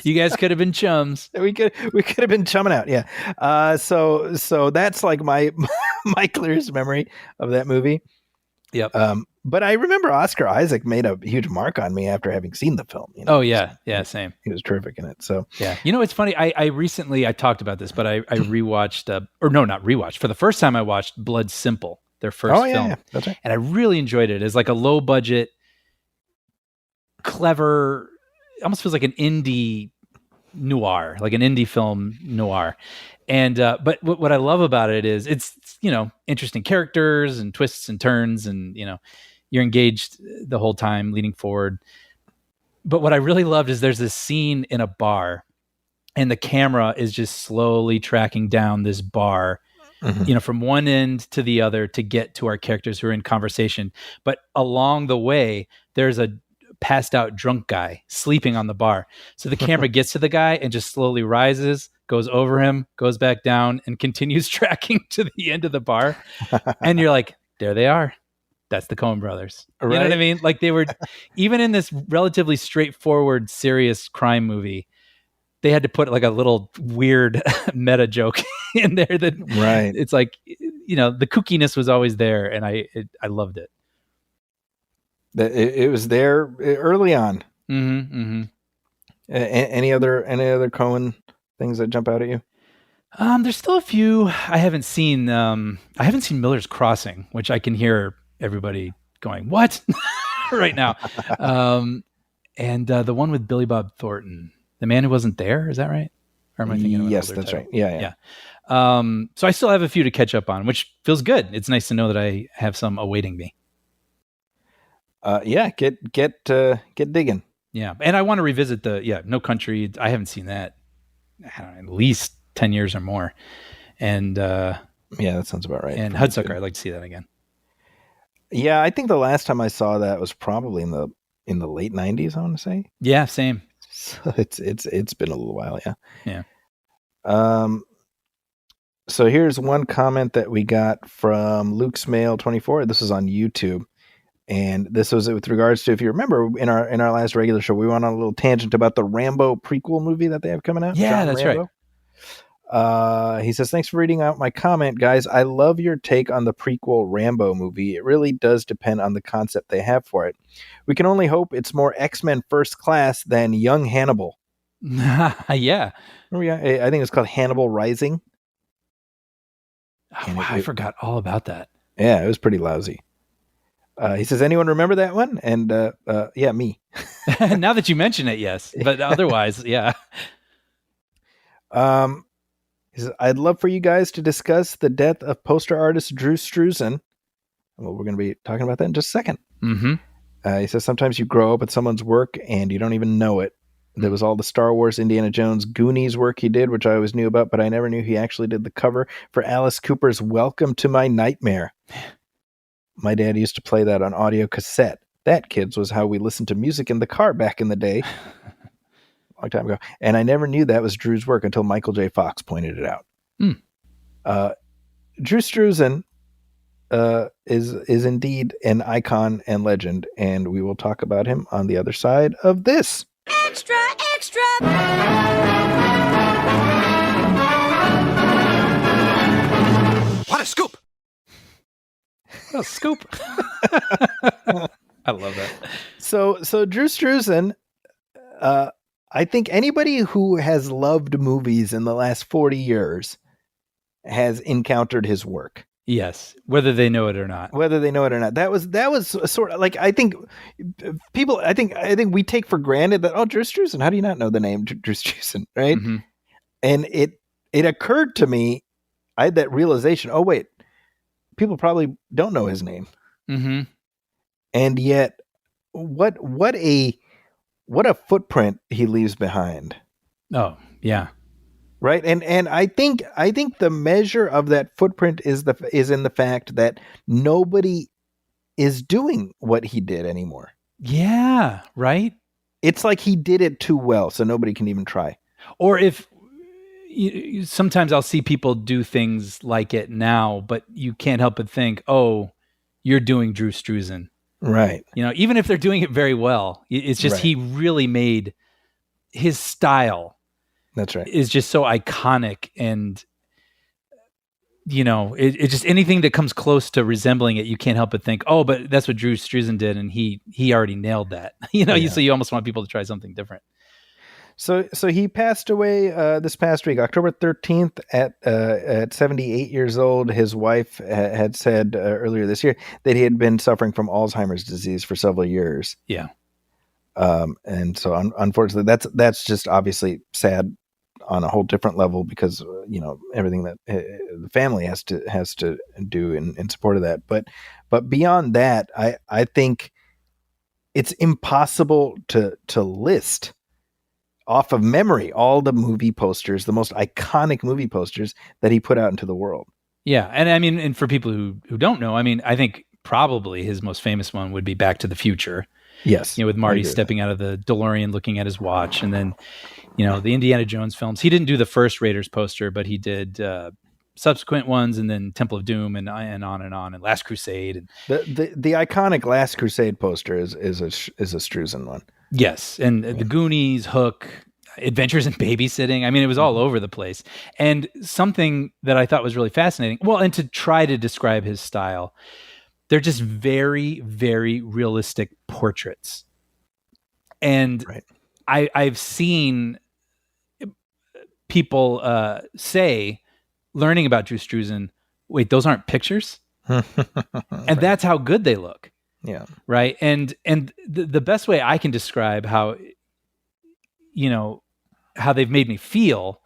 You guys could have been chums. We could have been chumming out. Yeah. So that's like my clearest memory of that movie. Yep. But I remember Oscar Isaac made a huge mark on me after having seen the film. Oh yeah. Yeah. Same. He was terrific in it. So yeah. It's funny. I recently, I talked about this, but I rewatched, not rewatched. For the first time I watched Blood Simple, their first film. Yeah. That's right. And I really enjoyed it. It's like a low budget, clever, almost feels like an indie noir, like an indie film noir. And but what I love about it is it's interesting characters and twists and turns, and you're engaged the whole time leading forward. But what I really loved is there's this scene in a bar, and the camera is just slowly tracking down this bar, from one end to the other to get to our characters who are in conversation. But along the way, there's a passed out drunk guy sleeping on the bar. So the camera gets to the guy and just slowly rises, goes over him, goes back down, and continues tracking to the end of the bar. And you're like, there they are. That's the Coen Brothers. Right? You know what I mean? Like, they were, even in this relatively straightforward, serious crime movie, they had to put like a little weird meta joke in there that, right. It's like, the kookiness was always there, and I loved it. It was there early on. Any other Coen things that jump out at you? There's still a few I haven't seen. I haven't seen Miller's Crossing, which I can hear everybody going, "What?" right now. And the one with Billy Bob Thornton, The Man Who Wasn't There. Is that right? Or am I thinking of yes, that's title? Right. Yeah. So I still have a few to catch up on, which feels good. It's nice to know that I have some awaiting me. Get digging. Yeah. And I want to revisit No Country. I haven't seen that, I don't know, at least 10 years or more. And yeah, that sounds about right. And Hudsucker, I'd like to see that again. Yeah, I think the last time I saw that was probably in the late 90s, I want to say. Yeah, same. So it's been a little while, yeah. Yeah. So here's one comment that we got from Luke's Mail 24. This is on YouTube. And this was with regards to, if you remember, in our last regular show, we went on a little tangent about the Rambo prequel movie that they have coming out. Yeah, John that's Rambo. right. He says, thanks for reading out my comment, guys. I love your take on the prequel Rambo movie. It really does depend on the concept they have for it. We can only hope it's more X-Men First Class than Young Hannibal. Yeah. I think it's called Hannibal Rising. Oh, wow, I forgot all about that. Yeah, it was pretty lousy. He says, anyone remember that one? And yeah, me. Now that you mention it, yes. But otherwise, yeah. He says, I'd love for you guys to discuss the death of poster artist Drew Struzan. Well, we're going to be talking about that in just a second. Mm-hmm. He says, sometimes you grow up with someone's work and you don't even know it. There was all the Star Wars, Indiana Jones, Goonies work he did, which I always knew about, but I never knew he actually did the cover for Alice Cooper's Welcome to My Nightmare. My dad used to play that on audio cassette. That, kids, was how we listened to music in the car back in the day. A long time ago. And I never knew that was Drew's work until Michael J. Fox pointed it out. Drew Struzan is indeed an icon and legend, and we will talk about him on the other side of this. Extra, extra! What a scoop! Oh, scoop. I love that. So Drew Struzan, I think anybody who has loved movies in the last 40 years has encountered his work. Yes, whether they know it or not. That was sort of like, I think people, I think we take for granted that, oh, Drew Struzan, how do you not know the name Drew Struzan, right? Mm-hmm. And it occurred to me, I had that realization, oh wait, people probably don't know his name. Mm-hmm. And yet what a footprint he leaves behind. Oh, yeah. Right. And I think the measure of that footprint is in the fact that nobody is doing what he did anymore. Yeah. Right. It's like he did it too well, so nobody can even try. Or if sometimes I'll see people do things like it now, but you can't help but think, oh, you're doing Drew Struzan. Right. Even if they're doing it very well, it's just, He really made his style. That's right. Is just so iconic, and it just, anything that comes close to resembling it, you can't help but think, oh, but that's what Drew Struzan did, and he already nailed that. So you almost want people to try something different. So he passed away this past week, October 13th, at 78 years old. His wife had said earlier this year that he had been suffering from Alzheimer's disease for several years. Yeah. And so unfortunately, that's just obviously sad on a whole different level, because everything that the family has to do in support of that. But beyond that, I think it's impossible to list off of memory all the movie posters, the most iconic movie posters that he put out into the world. Yeah, and I mean, and for people who don't know, I mean, I think probably his most famous one would be Back to the Future. Yes. With Marty stepping out of the DeLorean, looking at his watch. And then, the Indiana Jones films. He didn't do the first Raiders poster, but he did subsequent ones, and then Temple of Doom and on, and Last Crusade. And the iconic Last Crusade poster is a Struzan one. Yes. And the Goonies, Hook, Adventures in Babysitting. I mean, it was all over the place. And something that I thought was really fascinating, well, and to try to describe his style, they're just very, very realistic portraits. And right. I've seen people say, learning about Drew Struzan, wait, those aren't pictures? And right. That's how good they look. Yeah. Right. And the best way I can describe how they've made me feel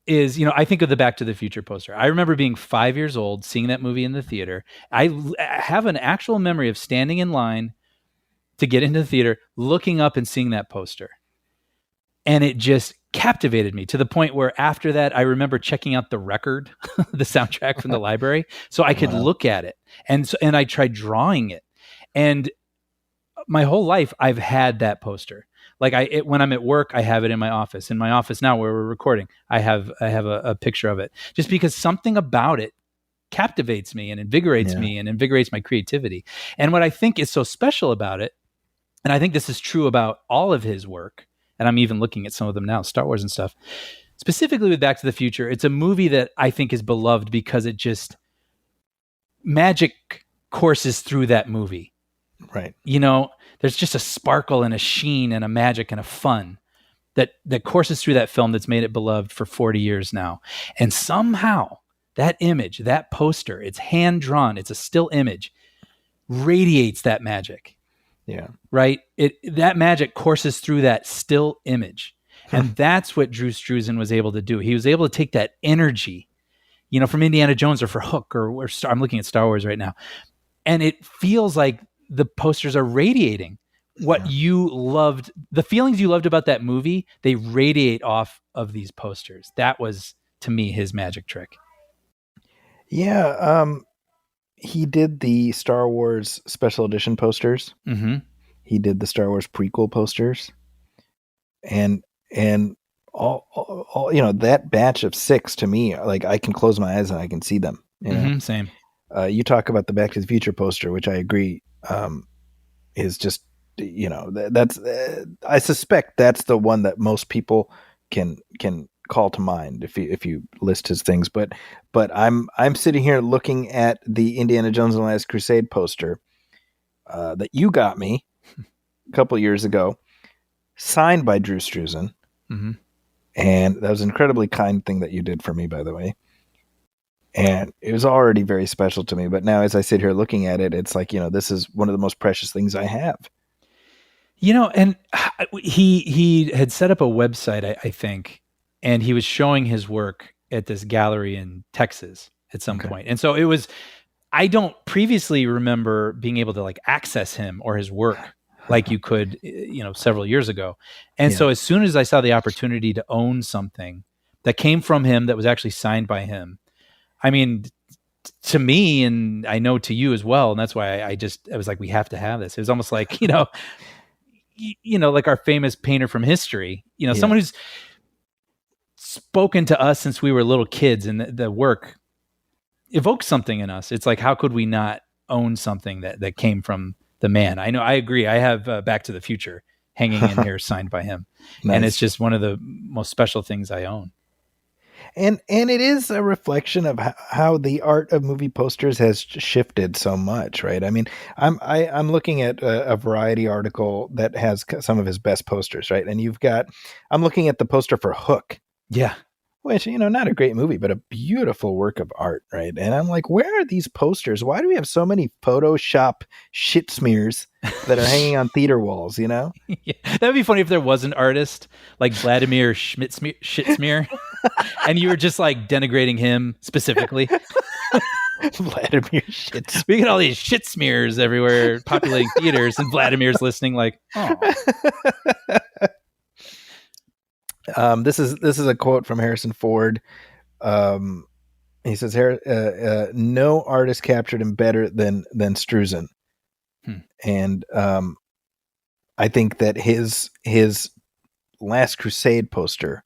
is, I think of the Back to the Future poster. I remember being 5 years old, seeing that movie in the theater. I have an actual memory of standing in line to get into the theater, looking up and seeing that poster. And it just captivated me to the point where after that, I remember checking out the record, the soundtrack from the library, so I could look at it. And I tried drawing it. And my whole life, I've had that poster. Like when I'm at work, I have it in my office. In my office now, where we're recording, I have a picture of it. Just because something about it captivates me and invigorates me and invigorates my creativity. And what I think is so special about it, and I think this is true about all of his work, and I'm even looking at some of them now, Star Wars and stuff, specifically with Back to the Future, it's a movie that I think is beloved because it just magic courses through that movie. Right. You know, there's just a sparkle and a sheen and a magic and a fun that courses through that film that's made it beloved for 40 years now. And somehow that image, that poster, it's hand drawn, it's a still image, radiates that magic. Yeah. Right? That magic courses through that still image. And that's what Drew Struzan was able to do. He was able to take that energy, you know, from Indiana Jones or for Hook or I'm looking at Star Wars right now. And it feels like the posters are radiating what you loved, the feelings you loved about that movie, they radiate off of these posters. That was, to me, his magic trick. Yeah. He did the Star Wars special edition posters. Mm-hmm. He did the Star Wars prequel posters, and all you know, that batch of 6 to me, like I can close my eyes and I can see them. You know? Same. You talk about the Back to the Future poster, which I agree is just, you know, that's I suspect that's the one that most people can call to mind if you list his things. But I'm sitting here looking at the Indiana Jones and the Last Crusade poster that you got me a couple years ago, signed by Drew Struzan. Mm-hmm. And that was an incredibly kind thing that you did for me, by the way. And it was already very special to me. But now as I sit here looking at it, it's like, you know, this is one of the most precious things I have. You know, and he had set up a website, I think, and he was showing his work at this gallery in Texas at some point. And so it was, I don't previously remember being able to like access him or his work like you could, you know, several years ago. And so as soon as I saw the opportunity to own something that came from him that was actually signed by him, I mean, to me, and I know to you as well, and that's why I was like, we have to have this. It was almost like, you know, like our famous painter from history, you know, someone who's spoken to us since we were little kids, and the work evokes something in us. It's like, how could we not own something that came from the man? I know, I agree. I have Back to the Future hanging in here signed by him. Nice. And it's just one of the most special things I own. And it is a reflection of how the art of movie posters has shifted so much, right? I mean, I'm looking at a Variety article that has some of his best posters, right? And I'm looking at the poster for Hook. Yeah. Which, you know, not a great movie, but a beautiful work of art, right? And I'm like, where are these posters? Why do we have so many Photoshop shit smears that are hanging on theater walls, you know? Yeah. That would be funny if there was an artist like Vladimir Shitsmear, and you were just like denigrating him specifically. Vladimir Shitsmear. We get all these shit smears everywhere populating theaters, and Vladimir's listening like, oh. This is a quote from Harrison Ford. He says, "No artist captured him better than Struzan." And I think that his Last Crusade poster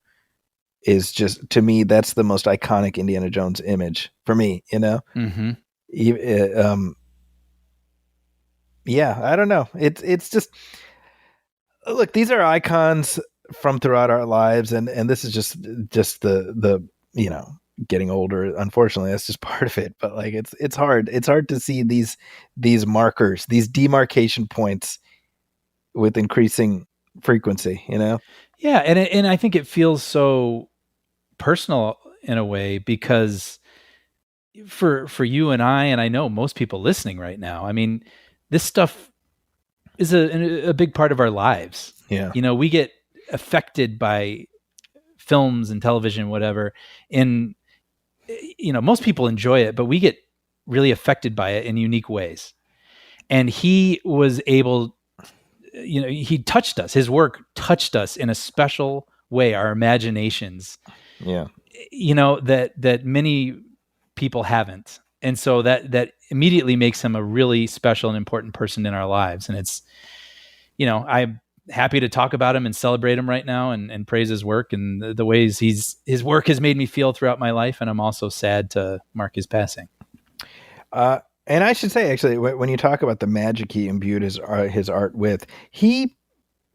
is just, to me, that's the most iconic Indiana Jones image for me. You know, yeah, I don't know. It's just, look, these are icons from throughout our lives, and this is just the you know, getting older, unfortunately, that's just part of it. But like, it's hard to see these markers, these demarcation points with increasing frequency, you know? Yeah. And I think it feels so personal in a way, because for you and I know most people listening right now, I mean, this stuff is a big part of our lives. Yeah. You know, we get affected by films and television, whatever. And, you know, most people enjoy it, but we get really affected by it in unique ways. And he was able he touched us. His work touched us in a special way, our imaginations. Yeah. That many people haven't. And so that immediately makes him a really special and important person in our lives. And it's, I'm happy to talk about him and celebrate him right now and praise his work and the ways his work has made me feel throughout my life. And I'm also sad to mark his passing. And I should say, actually, when you talk about the magic he imbued his art with, he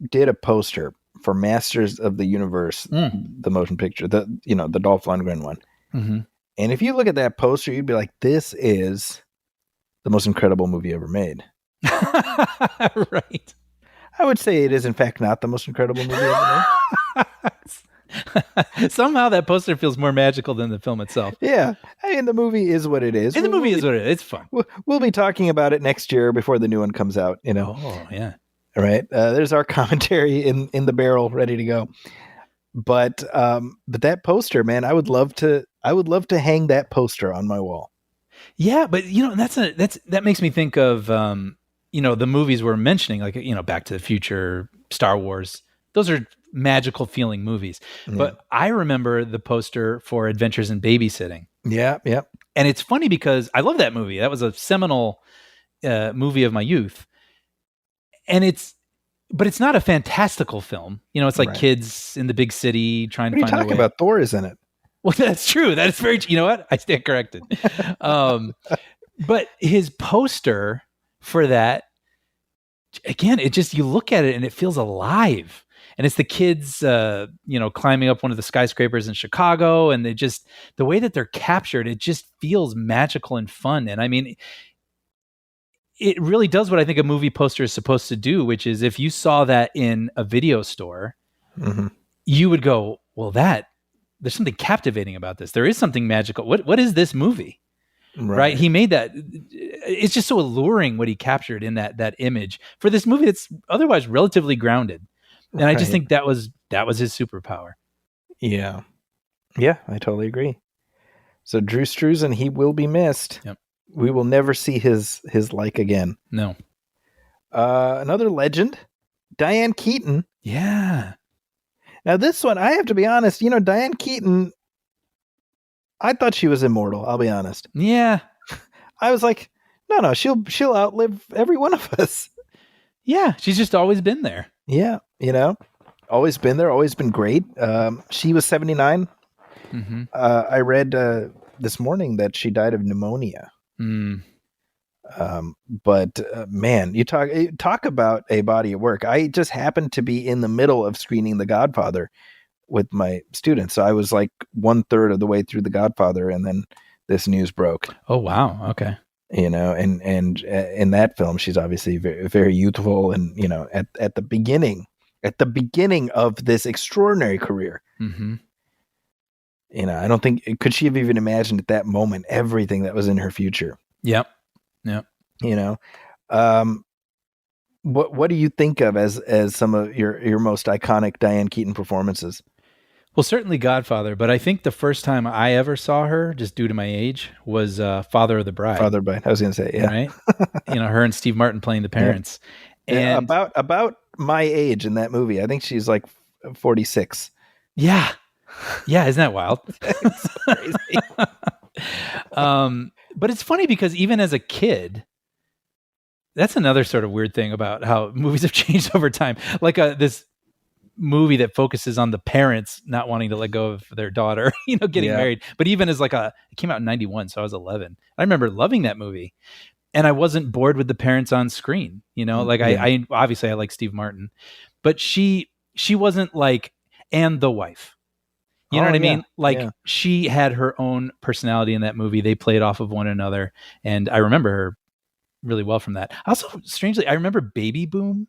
did a poster for Masters of the Universe, the motion picture, the Dolph Lundgren one. Mm-hmm. And if you look at that poster, you'd be like, this is the most incredible movie ever made. Right. I would say it is, in fact, not the most incredible movie ever made. Somehow that poster feels more magical than the film itself. Yeah. I mean, the movie is what it is. And the movie is what it is. It's fun. We'll be talking about it next year before the new one comes out, Oh, yeah. All right. There's our commentary in the barrel ready to go. But that poster, man, I would love to hang that poster on my wall. Yeah, but that makes me think of the movies we're mentioning, like Back to the Future, Star Wars. Those are magical feeling movies. Yeah. But I remember the poster for Adventures in Babysitting. Yeah, yeah. And it's funny because I love that movie. That was a seminal movie of my youth. But it's not a fantastical film. It's like kids in the big city trying to find their way. What are you talking about? Thor is in it. Well, that's true. That is very, you know what? I stand corrected. But his poster for that, again, you look at it and it feels alive. And it's the kids, climbing up one of the skyscrapers in Chicago. And the way that they're captured, it just feels magical and fun. And I mean, it really does what I think a movie poster is supposed to do, which is if you saw that in a video store, you would go, well, there's something captivating about this. There is something magical. What is this movie? Right? He made that. It's just so alluring what he captured in that image for this movie that's otherwise relatively grounded. And I just think that was his superpower. Yeah. Yeah, I totally agree. So Drew Struzan, he will be missed. Yep. We will never see his like again. No. Another legend, Diane Keaton. Yeah. Now this one, I have to be honest, Diane Keaton, I thought she was immortal, I'll be honest. Yeah. I was like, no, she'll outlive every one of us. Yeah, she's just always been there. Yeah, always been there, always been great. She was 79. Mm-hmm. I read this morning that she died of pneumonia. But man, you talk about a body of work. I just happened to be in the middle of screening The Godfather with my students. So I was like 1/3 of the way through The Godfather, and then this news broke. Oh, wow. Okay. And in that film, she's obviously very, very youthful, and at the beginning of this extraordinary career. Mm-hmm. I don't think could she have even imagined at that moment everything that was in her future. Yep. What do you think of as some of your most iconic Diane Keaton performances? Well, certainly Godfather, but I think the first time I ever saw her, just due to my age, was Father of the Bride. Father of the Bride. I was going to say, yeah. Right? Her and Steve Martin playing the parents. Yeah. And about my age in that movie. I think she's like 46. Yeah. Yeah, isn't that wild? It's crazy. But it's funny because even as a kid, that's another sort of weird thing about how movies have changed over time. Like this movie that focuses on the parents not wanting to let go of their daughter, getting married. But even as it came out in 91, so I was 11. I remember loving that movie. And I wasn't bored with the parents on screen, I obviously I like Steve Martin, but she wasn't like, and the wife. You know what I mean? She had her own personality in that movie. They played off of one another. And I remember her really well from that. Also, strangely, I remember Baby Boom.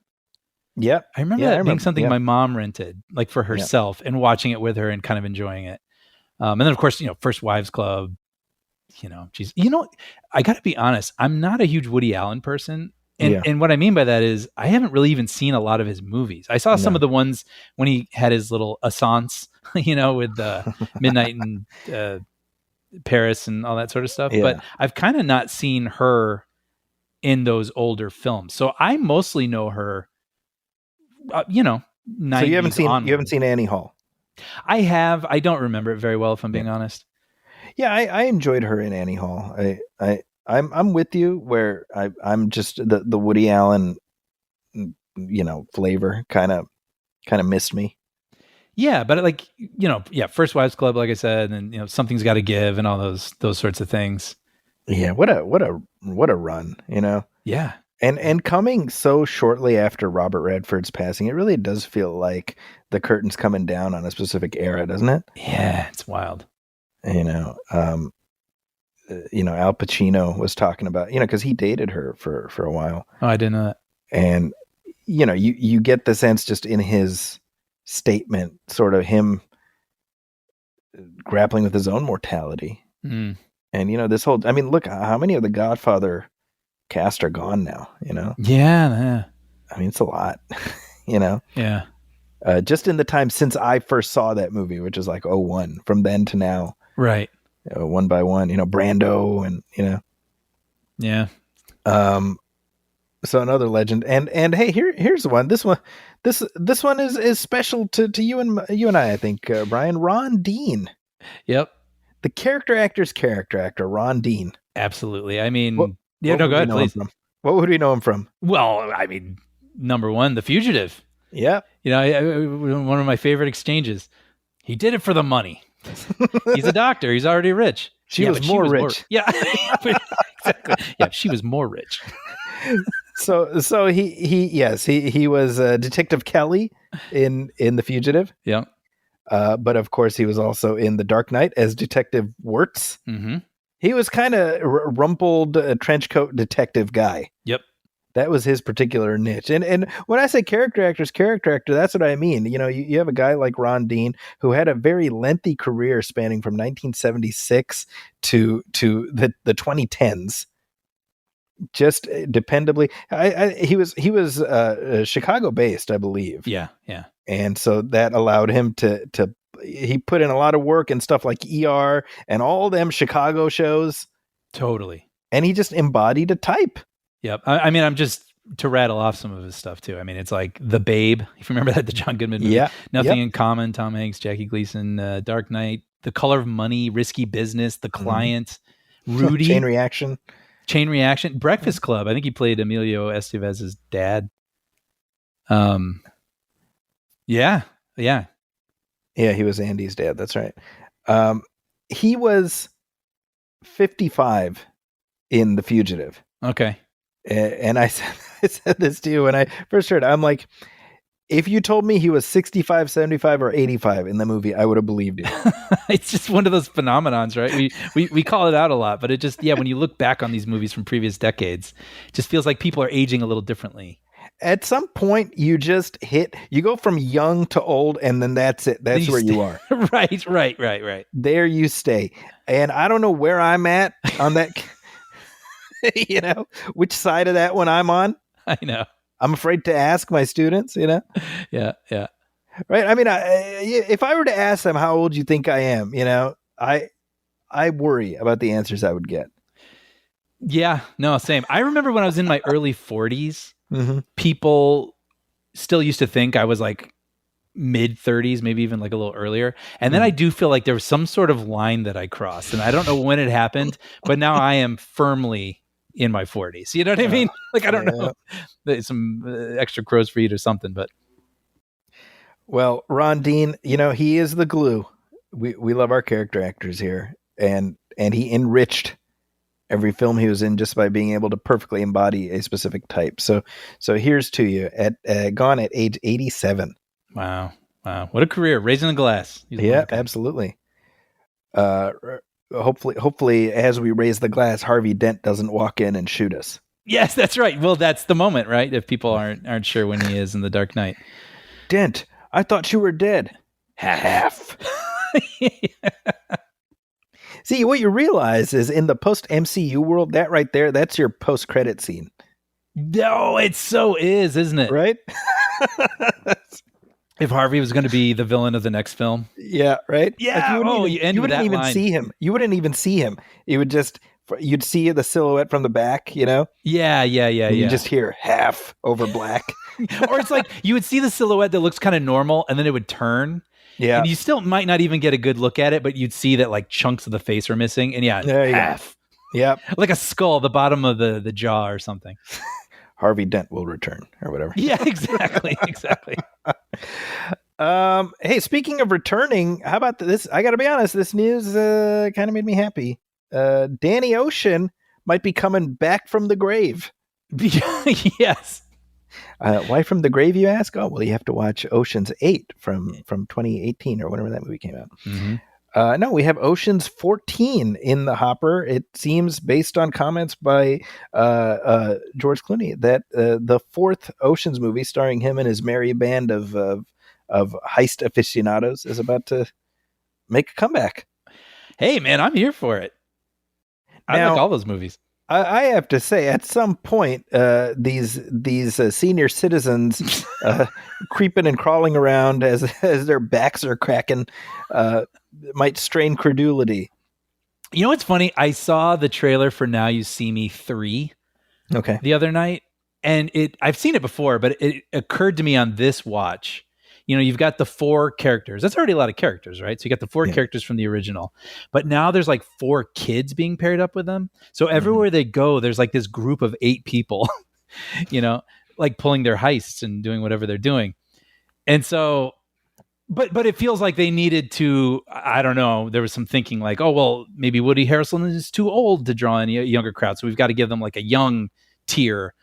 Yeah. I remember that being something my mom rented, like for herself, and watching it with her and kind of enjoying it. And then, of course, First Wives Club. She's, I got to be honest, I'm not a huge Woody Allen person. And what I mean by that is I haven't really even seen a lot of his movies. I saw some of the ones when he had his little assance, with Midnight in Paris and all that sort of stuff. Yeah. But I've kind of not seen her in those older films. So I mostly know her You know, 90s So you haven't onward. seen Annie Hall. I have. I don't remember it very well, if I'm being honest. Yeah, I enjoyed her in Annie Hall. I'm with you where I'm just the Woody Allen, flavor kind of missed me. Yeah, but like, First Wives Club, like I said, and Something's Got to Give, and all those sorts of things. Yeah, what a run, Yeah. And coming so shortly after Robert Redford's passing, it really does feel like the curtain's coming down on a specific era, doesn't it? Yeah, it's wild. Al Pacino was talking about, because he dated her for a while. Oh, I didn't know that. And you get the sense just in his statement, sort of him grappling with his own mortality. Mm. And this whole, I mean, look how many of the Godfather cast are gone now, Yeah. I mean, it's a lot. Yeah. Just in the time since I first saw that movie, which is like 2001, from then to now, right, one by one, Brando, and yeah. So another legend, and hey, here's one. This one is special to you and I think, Brian. Ron Dean. Yep. The character actor, Ron Dean. Absolutely. I mean, go ahead, please. What would we know him from? Well, I mean, number one, The Fugitive. Yeah. One of my favorite exchanges. He did it for the money. He's a doctor. He's already rich. She was more rich. Yeah, exactly. Yeah, she was more rich. So he was Detective Kelly in The Fugitive. Yeah. But of course, he was also in The Dark Knight as Detective Wirtz. Mm-hmm. He was kind of rumpled trench coat detective guy. Yep. That was his particular niche. And when I say character actor, that's what I mean. You have a guy like Ron Dean who had a very lengty career spanning from 1976 to the 2010s. Just dependably. He was Chicago based, I believe. Yeah. And so that allowed him to he put in a lot of work and stuff like ER and all them Chicago shows. Totally. And he just embodied a type. Yep. I mean, I'm just to rattle off some of his stuff too. I mean, it's like The Babe. If you remember that, the John Goodman movie. Yeah. Nothing in Common, Tom Hanks, Jackie Gleason, Dark Knight, The Color of Money, Risky Business, The Client, Rudy. Chain Reaction. Breakfast Club. I think he played Emilio Estevez's dad. Yeah. Yeah, he was Andy's dad. That's right. He was 55 in The Fugitive. Okay. And I said this to you when I first heard it. I'm like, if you told me he was 65, 75, or 85 in the movie, I would have believed you. It's just one of those phenomenons, right? We call it out a lot, but it just, when you look back on these movies from previous decades, it just feels like people are aging a little differently. At some point, you go from young to old, and then that's it. That's where you are. Right. There you stay. And I don't know where I'm at on that, which side of that one I'm on. I know. I'm afraid to ask my students, Yeah. Right. I mean, if I were to ask them how old you think I am, I worry about the answers I would get. Yeah, no, same. I remember when I was in my early 40s, mm-hmm. people still used to think I was like mid 30s, maybe even like a little earlier. And then I do feel like there was some sort of line that I crossed, and I don't know when it happened, but now I am firmly in my 40s. You know what I mean? Like, I don't know. There's some extra crow's feet or something, but. Well, Ron Dean, he is the glue. We love our character actors here, and he enriched every film he was in just by being able to perfectly embody a specific type. So here's to you gone at age 87. Wow. What a career. Raising the glass. Yeah, absolutely. Hopefully as we raise the glass, Harvey Dent doesn't walk in and shoot us. Yes, that's right. Well, that's the moment, right? If people aren't sure when he is in The Dark Knight. Dent, I thought you were dead. Half. See, what you realize is in the post-MCU world, that right there, that's your post-credit scene. No, it so is, isn't it? Right? If Harvey was going to be the villain of the next film. Yeah, right? Yeah. You wouldn't even see him. You wouldn't even see him. It would just you'd see the silhouette from the back, Yeah. and you just hear half over black. Or it's like you would see the silhouette that looks kind of normal, and then it would turn. Yeah. And you still might not even get a good look at it, but you'd see that like chunks of the face are missing. And half. Yep. Like a skull, the bottom of the jaw or something. Harvey Dent will return or whatever. Yeah, exactly. Hey, speaking of returning, how about this? I got to be honest, this news kind of made me happy. Danny Ocean might be coming back from the grave. Yes. Why from the grave, you ask? Oh, well, you have to watch Ocean's 8 from 2018 or whenever that movie came out. Mm-hmm. No, we have Ocean's 14 in the hopper. It seems, based on comments by George Clooney, that the fourth Ocean's movie, starring him and his merry band of heist aficionados, is about to make a comeback. Hey, man, I'm here for it. I like all those movies. I have to say, at some point, these senior citizens creeping and crawling around as their backs are cracking might strain credulity. You know what's funny? I saw the trailer for Now You See Me 3 the other night, and I've seen it before, but it occurred to me on this watch. You've got the 4 characters. That's already a lot of characters, right? So you got the 4 characters from the original, but now there's like 4 kids being paired up with them. So everywhere they go, there's like this group of 8 people, like pulling their heists and doing whatever they're doing. And so, but it feels like they needed to, I don't know, there was some thinking like, oh, well, maybe Woody Harrelson is too old to draw in a younger crowd. So we've got to give them like a young tier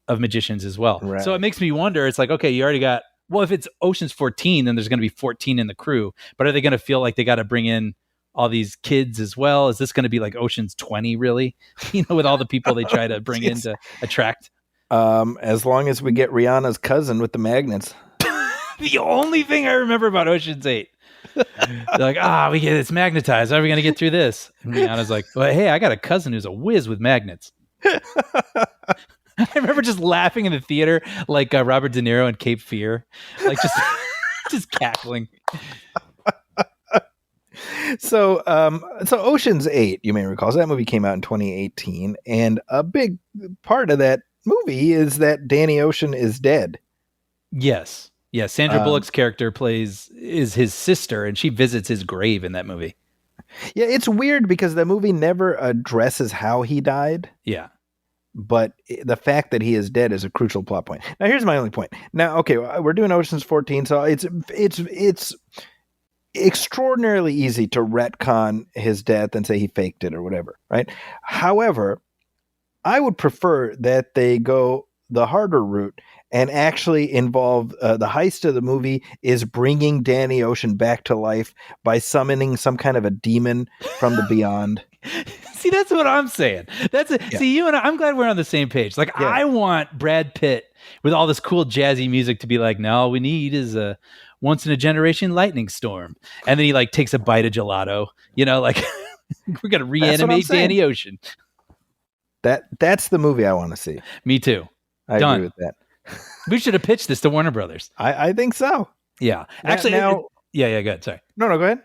of magicians as well. Right. So it makes me wonder, it's like, okay, you already got, well, if it's Ocean's 14, then there's going to be 14 in the crew. But are they going to feel like they got to bring in all these kids as well? Is this going to be like Ocean's 20, really? With all the people they try to bring in to attract? As long as we get Rihanna's cousin with the magnets. The only thing I remember about Ocean's 8. They're like, it's magnetized. How are we going to get through this? And Rihanna's like, well, hey, I got a cousin who's a whiz with magnets. I remember just laughing in the theater like Robert De Niro in Cape Fear, like just cackling. So Ocean's 8, you may recall, so that movie came out in 2018, and a big part of that movie is that Danny Ocean is dead. Yes. Yeah, Sandra Bullock's character is his sister, and she visits his grave in that movie. Yeah, it's weird because the movie never addresses how he died. Yeah. But the fact that he is dead is a crucial plot point. Now, here's my only point. Now, okay, we're doing Ocean's 14, so it's extraordinarily easy to retcon his death and say he faked it or whatever, right? However, I would prefer that they go the harder route and actually involve the heist of the movie is bringing Danny Ocean back to life by summoning some kind of a demon from the beyond. See, that's what I'm saying. See, you and I'm glad we're on the same page. Like, I want Brad Pitt with all this cool jazzy music to be like, no, all we need is a once in a generation lightning storm. And then he like takes a bite of gelato, like we're going to reanimate Danny Ocean. That's the movie I want to see. Me too. I agree with that. We should have pitched this to Warner Brothers. I think so. Yeah. Actually, go ahead. Sorry. No, go ahead.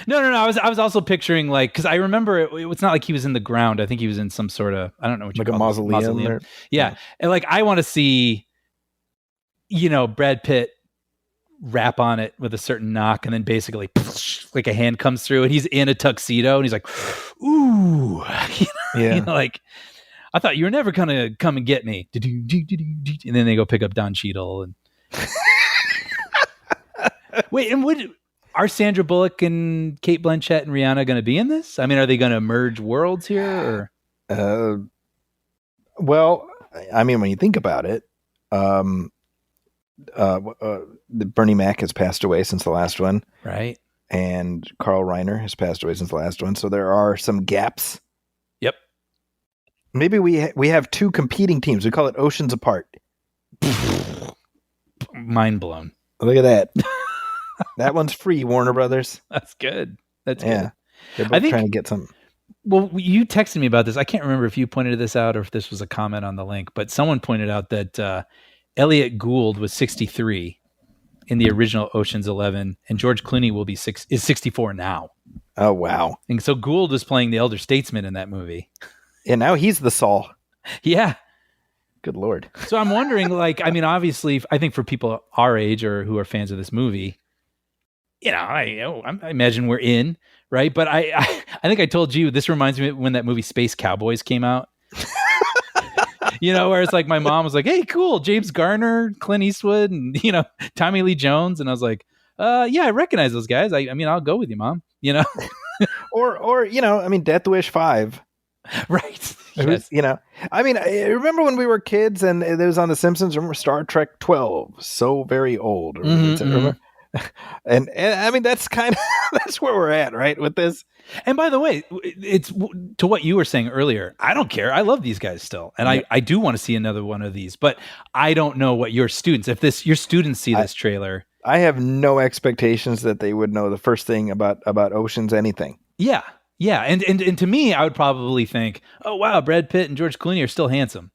No. I was also picturing like, because I remember it's not like he was in the ground. I think he was in some sort of, I don't know what you call it. Like a mausoleum. Yeah. And like, I want to see, Brad Pitt rap on it with a certain knock, and then basically like a hand comes through and he's in a tuxedo and he's like, ooh, like, I thought you were never gonna come and get me. And then they go pick up Don Cheadle and wait, and are Sandra Bullock and Kate Blanchett and Rihanna going to be in this? I mean, are they going to merge worlds here? Or? Well, I mean, when you think about it, Bernie Mac has passed away since the last one, right? And Carl Reiner has passed away since the last one, so there are some gaps. Yep. Maybe we have 2 competing teams. We call it Oceans Apart. Mind blown. Look at that. That one's free, Warner Brothers. That's good. That's good. They're both trying to get something. Well, you texted me about this. I can't remember if you pointed this out or if this was a comment on the link, but someone pointed out that Elliot Gould was 63 in the original Ocean's 11, and George Clooney is 64 now. Oh, wow. And so Gould was playing the elder statesman in that movie. And now he's the Saul. Yeah. Good Lord. So I'm wondering, like, I mean, obviously, I think for people our age or who are fans of this movie, I imagine we're in, right? But I think I told you, this reminds me of when that movie Space Cowboys came out. Where it's like my mom was like, "Hey, cool, James Garner, Clint Eastwood, and Tommy Lee Jones," and I was like, yeah, I recognize those guys. I mean, I'll go with you, Mom." or Death Wish 5. Right. It was, I mean, I remember when we were kids and it was on The Simpsons. Remember Star Trek 12? So very old. Remember? And I mean, that's kind of that's where we're at, right, with this. And by the way, it's to what you were saying earlier. I don't care. I love these guys still, and I do want to see another one of these. But I don't know what your students, your students see this trailer. I have no expectations that they would know the first thing about Ocean's anything. Yeah. Yeah, and to me, I would probably think, oh, wow, Brad Pitt and George Clooney are still handsome,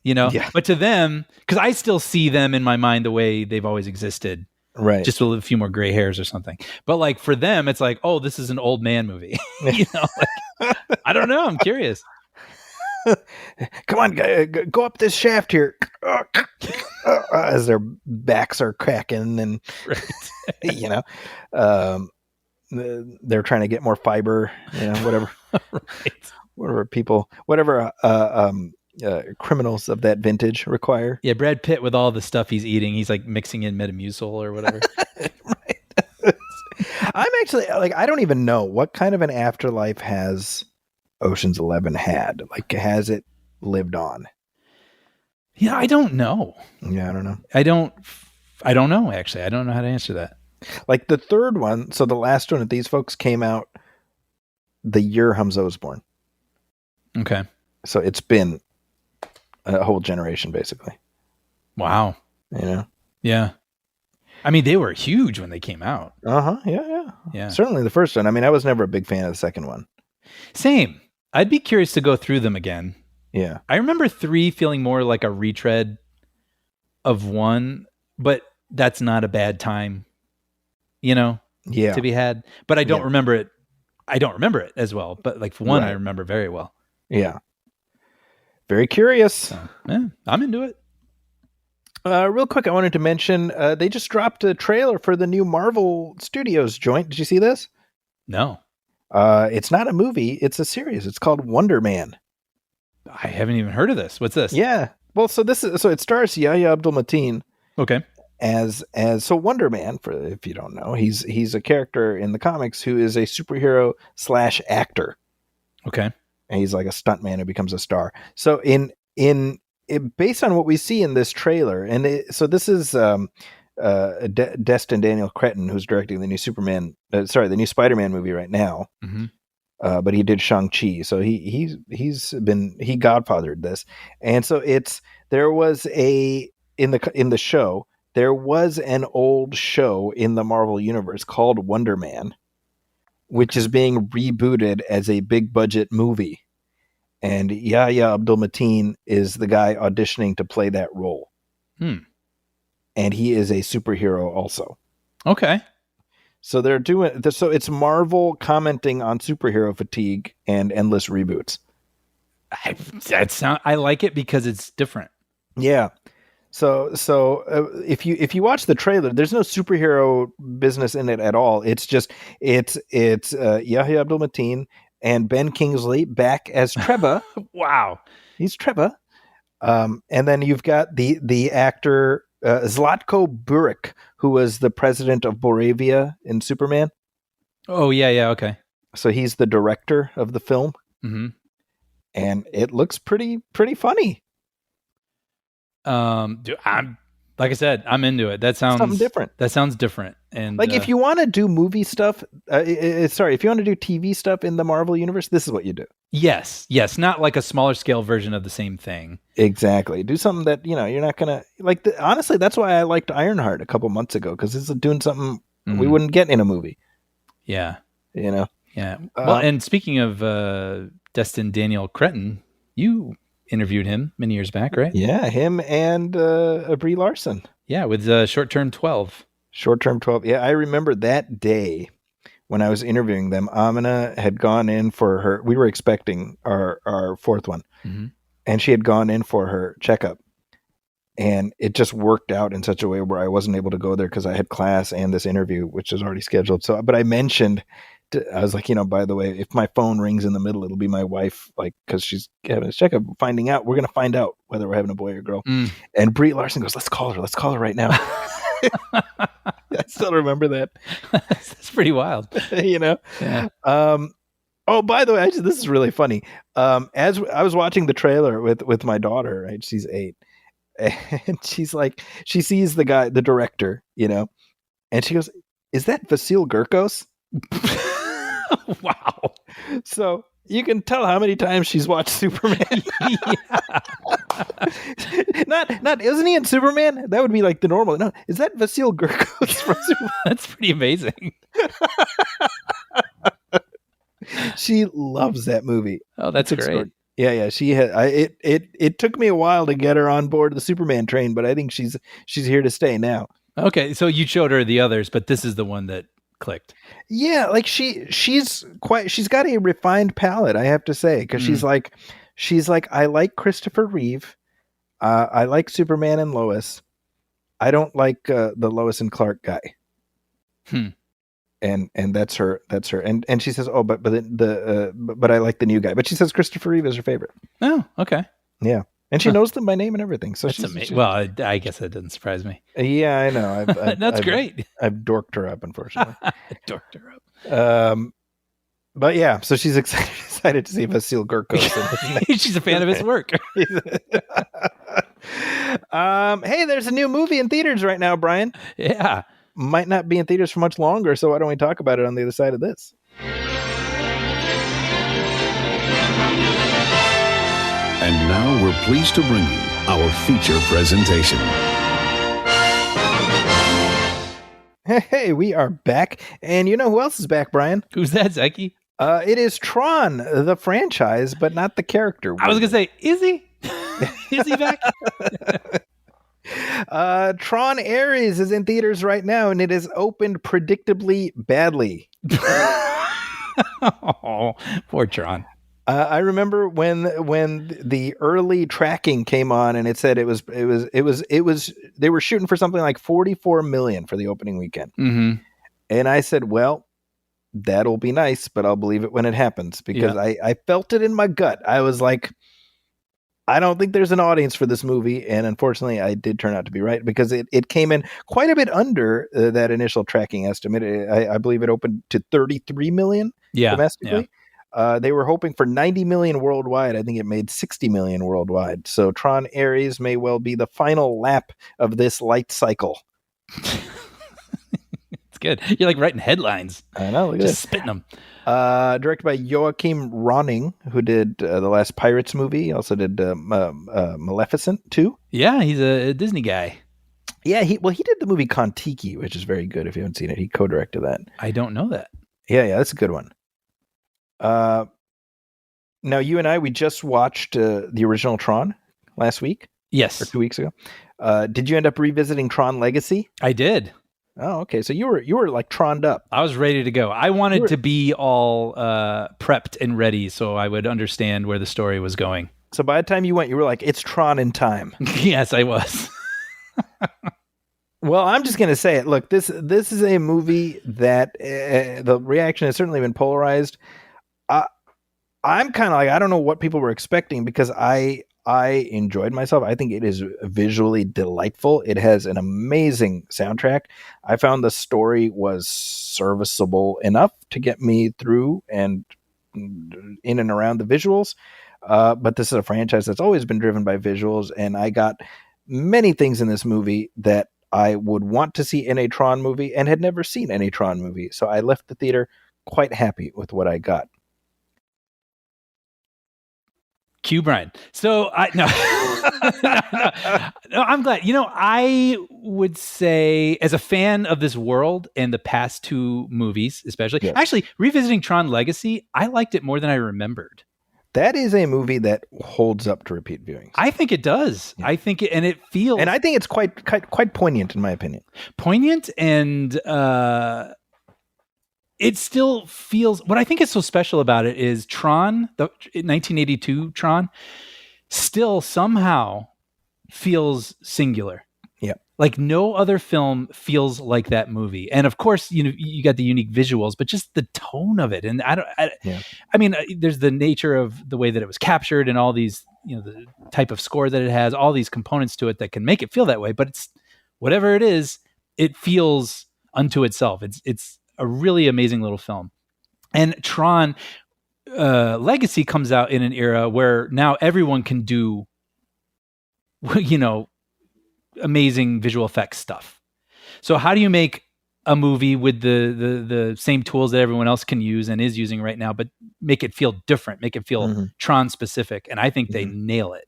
Yeah. But to them, because I still see them in my mind the way they've always existed, right? Just with a few more gray hairs or something. But like for them, it's like, oh, this is an old man movie. I don't know. I'm curious. Come on, go up this shaft here, as their backs are cracking, and right. They're trying to get more fiber, whatever, right. whatever criminals of that vintage require. Yeah, Brad Pitt with all the stuff he's eating, he's like mixing in Metamucil or whatever. Right. I'm actually I don't even know what kind of an afterlife has Ocean's 11 had. Like, has it lived on? Yeah, I don't know. Yeah, I don't know. I don't know, actually. I don't know how to answer that. Like the third one, so the last one of these folks came out the year Hamza was born. Okay. So it's been a whole generation, basically. Wow. Yeah. I mean, they were huge when they came out. Yeah. Certainly the first one. I mean, I was never a big fan of the second one. Same. I'd be curious to go through them again. Yeah. I remember 3 feeling more like a retread of 1, but that's not a bad time. To be had, but I don't remember it. I don't remember it as well, but like for 1, right. I remember very well. Yeah. Very curious. So, I'm into it. Real quick, I wanted to mention, they just dropped a trailer for the new Marvel Studios joint. Did you see this? No. It's not a movie. It's a series. It's called Wonder Man. I haven't even heard of this. What's this? Yeah. Well, so it stars Yahya Abdul-Mateen. Okay. As Wonder Man, for if you don't know, he's a character in the comics who is a superhero / actor. Okay. And he's like a stuntman who becomes a star. So based on what we see in this trailer, so this is Destin Daniel Cretton, who's directing the new the new Spider-Man movie right now. Mm-hmm. But he did Shang-Chi, so he godfathered this, and so there was in the show. There was an old show in the Marvel Universe called Wonder Man, which is being rebooted as a big budget movie. And Yahya Abdul-Mateen is the guy auditioning to play that role. And he is a superhero also. Okay. So they're doing so. It's Marvel commenting on superhero fatigue and endless reboots. I like it because it's different. Yeah. So if you watch the trailer, there's no superhero business in it at all. It's just it's Yahya Abdul-Mateen and Ben Kingsley back as Treba. Wow, he's Treba. And then you've got the actor Zlatko Buric, who was the president of Boravia in Superman. Oh yeah, okay. So he's the director of the film, and it looks pretty funny. Dude, like I said, I'm into it. That sounds something different. That sounds different. And like if you want to do movie stuff, if you want to do TV stuff in the Marvel universe, this is what you do. Yes, not like a smaller scale version of the same thing. Exactly. Do something that you're not gonna like. Honestly, that's why I liked Ironheart a couple months ago, because it's doing something we wouldn't get in a movie. Yeah. Yeah. Well, and speaking of Destin Daniel Cretton, you interviewed him many years back, right? Yeah, him and Brie Larson. Yeah, with Short Term 12. Short Term 12. Yeah, I remember that day when I was interviewing them, Amina had gone in for her. We were expecting our fourth one, and she had gone in for her checkup. And it just worked out in such a way where I wasn't able to go there because I had class and this interview, which is already scheduled. So, but I mentioned, I was like, by the way, if my phone rings in the middle, it'll be my wife, like, because she's having a checkup, we're going to find out whether we're having a boy or girl. And Brie Larson goes, let's call her right now. I still remember that. That's pretty wild. Yeah. Oh, by the way, this is really funny. As I was watching the trailer with my daughter, right? She's 8. And she's like, she sees the director, and she goes, is that Vasil Gurkos? Wow. So you can tell how many times she's watched Superman. Not isn't he in Superman? That would be like the normal. No, is that Vasil Gurkos from Superman? That's pretty amazing. She loves that movie. Oh, that's great. Yeah. She had. It took me a while to get her on board the Superman train, but I think she's here to stay now. Okay, so you showed her the others, but this is the one that clicked. Yeah, like she's got a refined palate, I have to say, because she's like, I like Christopher Reeve, I like Superman and Lois. I don't like the Lois and Clark guy. And that's her. And she says, oh, but I like the new guy. But she says Christopher Reeve is her favorite. Oh, okay. Yeah. And she knows them by name and everything. So that's amazing. Well, I guess that doesn't surprise me. Yeah, I know. That's great. I've dorked her up, unfortunately. Dorked her up. But yeah, so she's excited to see Vasil Gurkos. She's a fan of his work. Hey, there's a new movie in theaters right now, Brian. Yeah. Might not be in theaters for much longer, so why don't we talk about it on the other side of this? And now we're pleased to bring you our feature presentation. Hey, we are back. And you know who else is back, Brian? Who's that, Zeki? It is Tron, the franchise, but not the character. I was going to say, is he? Is he back? Tron Ares is in theaters right now, and it has opened predictably badly. Oh, poor Tron. I remember when the early tracking came on, and it said it was they were shooting for something like 44 million for the opening weekend. And I said, well, that'll be nice, but I'll believe it when it happens, because I felt it in my gut. I was like, I don't think there's an audience for this movie. And unfortunately, I did turn out to be right, because it came in quite a bit under that initial tracking estimate. I believe it opened to 33 million domestically. Yeah. They were hoping for 90 million worldwide. I think it made 60 million worldwide. So Tron Ares may well be the final lap of this light cycle. It's good. You're like writing headlines. I know. Just spitting them. Directed by Joachim Ronning, who did the last Pirates movie. He also did Maleficent too. Yeah, he's a Disney guy. Yeah, he did the movie Kon-Tiki, which is very good. If you haven't seen it, he co-directed that. I don't know that. Yeah, that's a good one. Now you and I, we just watched the original Tron last week. Yes. Or 2 weeks ago. Did you end up revisiting Tron Legacy? I did. Oh, okay. So you were like Troned up. I was ready to go. I wanted to be all prepped and ready so I would understand where the story was going. So by the time you went, you were like, it's Tron in time. Yes, I was. Well, I'm just going to say it. Look, this is a movie that the reaction has certainly been polarized. I'm kind of like, I don't know what people were expecting, because I enjoyed myself. I think it is visually delightful. It has an amazing soundtrack. I found the story was serviceable enough to get me through and in and around the visuals. But this is a franchise that's always been driven by visuals, and I got many things in this movie that I would want to see in a Tron movie and had never seen in a Tron movie. So I left the theater quite happy with what I got. Cue Brian. So no, I'm glad. I would say, as a fan of this world and the past two movies, especially, actually revisiting Tron Legacy, I liked it more than I remembered. That is a movie that holds up to repeat viewings. I think it does. Yeah. I think it feels, and I think it's quite poignant, in my opinion. Poignant, and it still feels, what I think is so special about it is Tron, the 1982 Tron, still somehow feels singular. Yeah. Like no other film feels like that movie. And of course, you got the unique visuals, but just the tone of it. And I mean, there's the nature of the way that it was captured and all these, the type of score that it has, all these components to it that can make it feel that way. But it's whatever it is, it feels unto itself. It's a really amazing little film. And Tron Legacy comes out in an era where now everyone can do, amazing visual effects stuff. So how do you make a movie with the same tools that everyone else can use and is using right now, but make it feel different, make it feel Tron specific? And I think they nail it.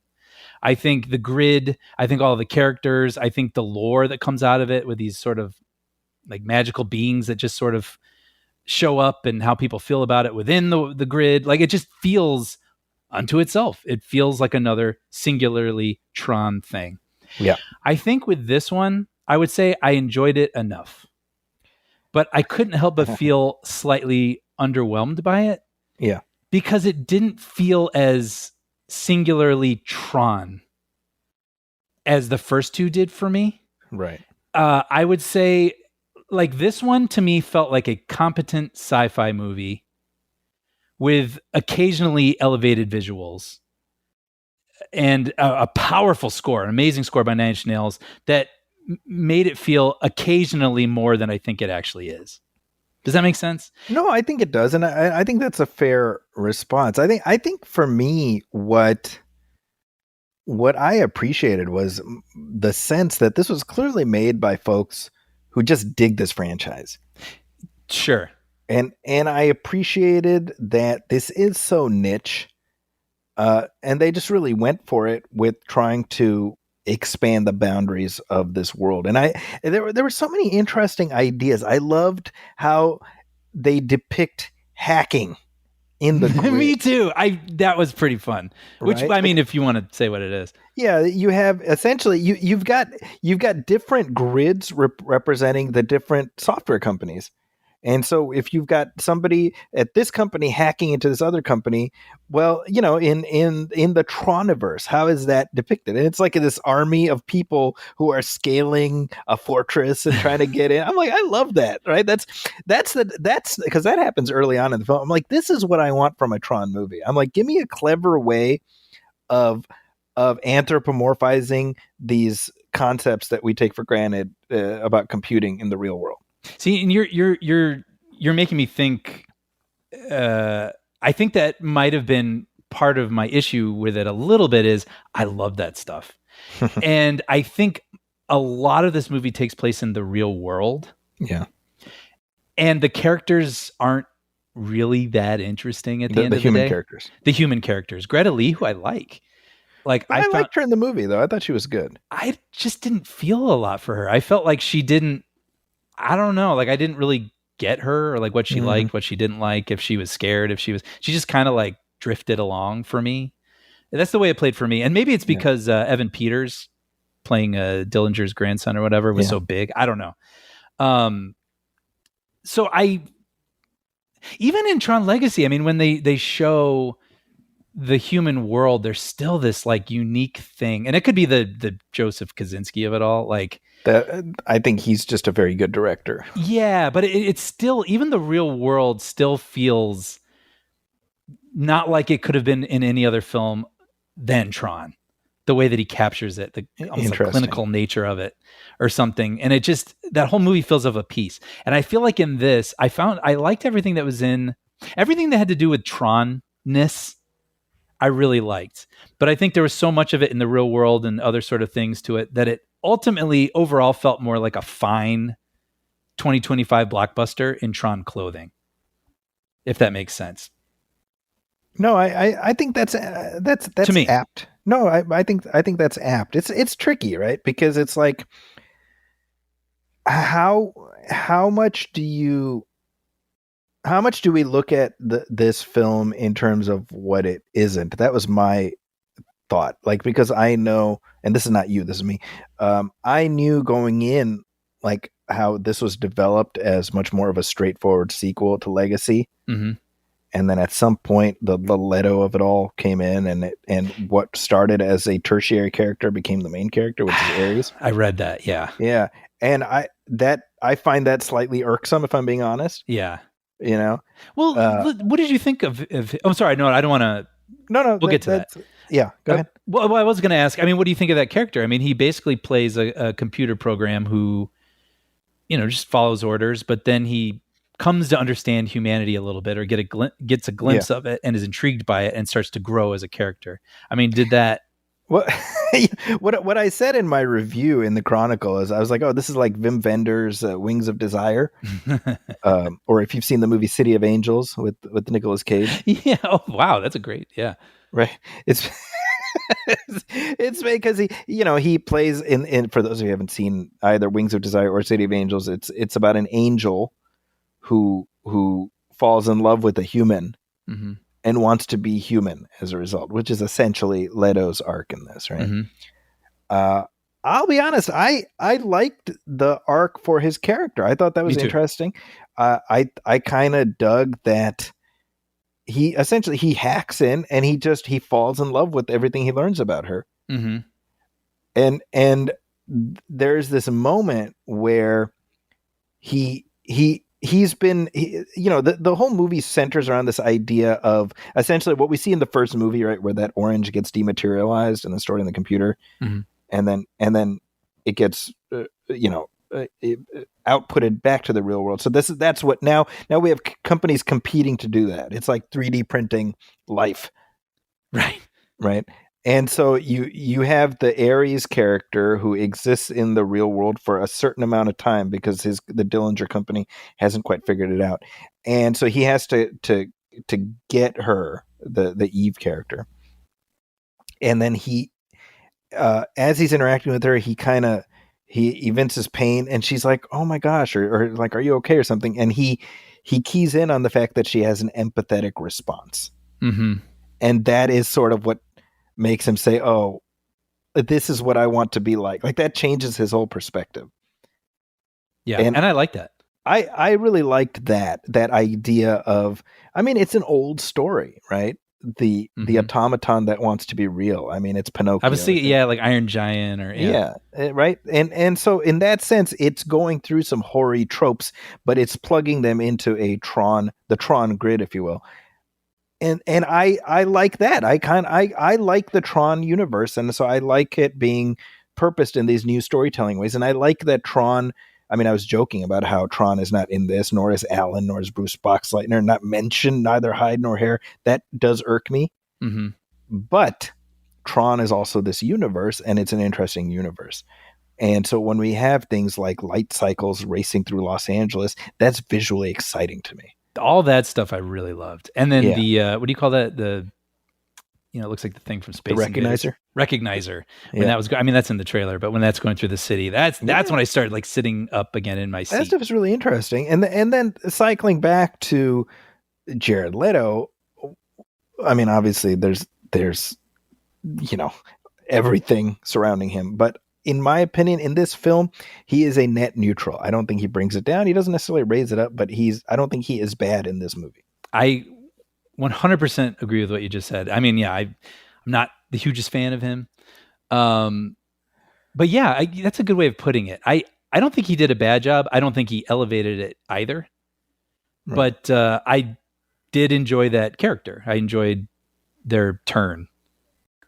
I think the grid, I think all of the characters, I think the lore that comes out of it with these sort of like magical beings that just sort of show up and how people feel about it within the grid. Like it just feels unto itself. It feels like another singularly Tron thing. Yeah. I think with this one, I would say I enjoyed it enough, but I couldn't help but feel slightly underwhelmed by it. Yeah. Because it didn't feel as singularly Tron as the first two did for me. Right. I would say like this one to me felt like a competent sci-fi movie with occasionally elevated visuals and a powerful score, an amazing score by Nine Inch Nails that made it feel occasionally more than I think it actually is. Does that make sense? No, I think it does, and I think that's a fair response. I think for me, what I appreciated was the sense that this was clearly made by folks who just dig this franchise. Sure. And I appreciated that this is so niche, and they just really went for it with trying to expand the boundaries of this world. And there were so many interesting ideas. I loved how they depict hacking in the grid. Me too. That was pretty fun. Which, Right? I mean, if you want to say what it is. Yeah, you have essentially you've got different grids representing the different software companies. And so if you've got somebody at this company hacking into this other company, well, in the Troniverse, how is that depicted? And it's like this army of people who are scaling a fortress and trying to get in. I'm like, I love that, right? That's because that happens early on in the film. I'm like, this is what I want from a Tron movie. I'm like, give me a clever way of anthropomorphizing these concepts that we take for granted about computing in the real world. See, and you're making me think. I think that might have been part of my issue with it a little bit. Is I love that stuff, and I think a lot of this movie takes place in the real world. Yeah, and the characters aren't really that interesting at the end of the day. The human characters. Greta Lee, who I like. I liked her in the movie though. I thought she was good. I just didn't feel a lot for her. I felt like she didn't. I don't know. Like I didn't really get her or like what she liked, what she didn't like, if she was scared, she just kind of like drifted along for me. That's the way it played for me. And maybe it's because Evan Peters playing Dillinger's grandson or whatever was so big. I don't know. So even in Tron Legacy, I mean, when they show the human world, there's still this like unique thing. And it could be the Joseph Kosinski of it all. Like, I think he's just a very good director. Yeah, but it's still, even the real world still feels not like it could have been in any other film than Tron. The way that he captures it, the almost like clinical nature of it or something. And it just, that whole movie feels of a piece. And I feel like in this, I liked everything that was everything that had to do with Tron-ness, I really liked. But I think there was so much of it in the real world and other sort of things to it that it ultimately overall felt more like a fine 2025 blockbuster in Tron clothing, if that makes sense. No, I think that's to me apt. No, I think that's apt. It's tricky, right? Because it's like how much do we look at this film in terms of what it isn't? That was my thought. Like, because I know, and this is not you, this is me. I knew going in, like, how this was developed as much more of a straightforward sequel to Legacy. Mm-hmm. And then at some point, the Leto of it all came in, and what started as a tertiary character became the main character, which is Ares. I read that. Yeah. Yeah, and I find that slightly irksome, if I'm being honest. Yeah. You know. Well, what did you think of? I'm sorry. No, I don't want to. No. We'll get to that. Yeah, go ahead. Well, I was going to ask. I mean, what do you think of that character? I mean, he basically plays a computer program who, just follows orders, but then he comes to understand humanity a little bit, or gets a glimpse of it, and is intrigued by it, and starts to grow as a character. I mean, did that? What what I said in my review in the Chronicle is I was like, oh, this is like Wim Wenders' Wings of Desire, or if you've seen the movie City of Angels with Nicolas Cage. Yeah. Oh, wow, that's a great. Yeah. Right. It's it's because he plays in for those who haven't seen either Wings of Desire or City of Angels. It's about an angel who falls in love with a human. Mm-hmm. And wants to be human as a result, which is essentially Leto's arc in this, right? Mm-hmm. I'll be honest, I liked the arc for his character. I thought that was interesting. I kind of dug that he hacks in and he falls in love with everything he learns about her. Mm-hmm. And there's this moment where the whole movie centers around this idea of essentially what we see in the first movie, right, where that orange gets dematerialized and then stored in the computer, mm-hmm. and then it gets outputted back to the real world. So that's what now we have companies competing to do that. It's like 3D printing life, right. And so you have the Ares character who exists in the real world for a certain amount of time because the Dillinger company hasn't quite figured it out, and so he has to get her, the Eve character, and then he as he's interacting with her, he evinces pain, and she's like, "Oh my gosh," or like, "Are you okay?" or something, and he keys in on the fact that she has an empathetic response, mm-hmm. and that is sort of what makes him say, "Oh, this is what I want to be like." Like that changes his whole perspective. Yeah, and I like that. I really liked that idea of. I mean, it's an old story, right? The automaton that wants to be real. I mean, it's Pinocchio. Obviously, like Iron Giant, or right. And so in that sense, it's going through some hoary tropes, but it's plugging them into the Tron grid, if you will. And I like that. I like the Tron universe, and so I like it being purposed in these new storytelling ways. And I like that Tron. I mean, I was joking about how Tron is not in this, nor is Alan, nor is Bruce Boxleitner, not mentioned, neither hide nor hair. That does irk me. Mm-hmm. But Tron is also this universe, and it's an interesting universe. And so when we have things like light cycles racing through Los Angeles, that's visually exciting to me. All that stuff I really loved. And then the what do you call that? It looks like the thing from Space Recognizer. Recognizer. When that was, I mean, that's in the trailer, but when that's going through the city, that's when I started like sitting up again in my seat. That stuff is really interesting. And then cycling back to Jared Leto, I mean, obviously there's everything surrounding him, but in my opinion, in this film, he is a net neutral. I don't think he brings it down. He doesn't necessarily raise it up, but I don't think he is bad in this movie. I 100% agree with what you just said. I mean, I'm not the hugest fan of him. But that's a good way of putting it. I don't think he did a bad job. I don't think he elevated it either. Right. But I did enjoy that character. I enjoyed their turn.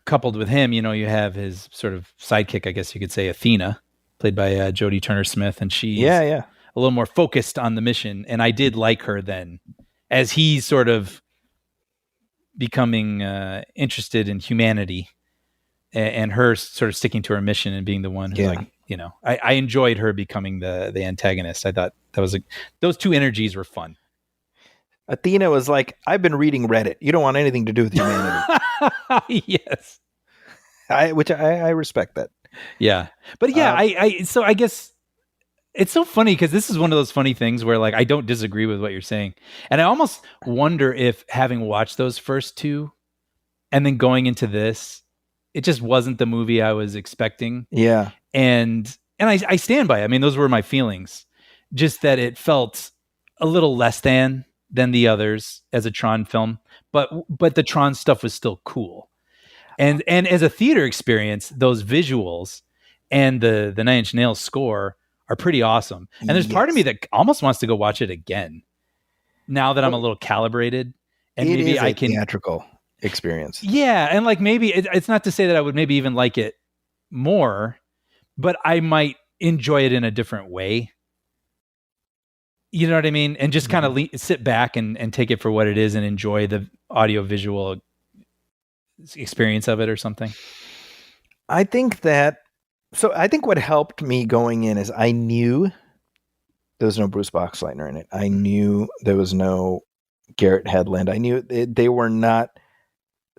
Coupled with him, you have his sort of sidekick, I guess you could say, Athena, played by Jodie Turner-Smith, and she's a little more focused on the mission. And I did like her then, as he's sort of becoming interested in humanity, and her sort of sticking to her mission and being the one who's I enjoyed her becoming the antagonist. I thought those two energies were fun. Athena was like, "I've been reading Reddit. You don't want anything to do with humanity." Yes. Which I respect that. Yeah. But so I guess it's so funny because this is one of those funny things where like I don't disagree with what you're saying. And I almost wonder if having watched those first two and then going into this, it just wasn't the movie I was expecting. Yeah. And I stand by it. I mean, those were my feelings. just that it felt a little less than the others as a Tron film, but the Tron stuff was still cool. And as a theater experience, those visuals and the Nine Inch Nails score are pretty awesome. And there's part of me that almost wants to go watch it again now that I'm a little calibrated, and it maybe is I a can theatrical experience. Yeah, and like maybe it's not to say that I would maybe even like it more, but I might enjoy it in a different way. You know what I mean? And just kind of sit back and take it for what it is and enjoy the audio visual experience of it or something. I think what helped me going in is I knew there was no Bruce Boxleitner in it. I knew there was no Garrett Hedlund. I knew they were not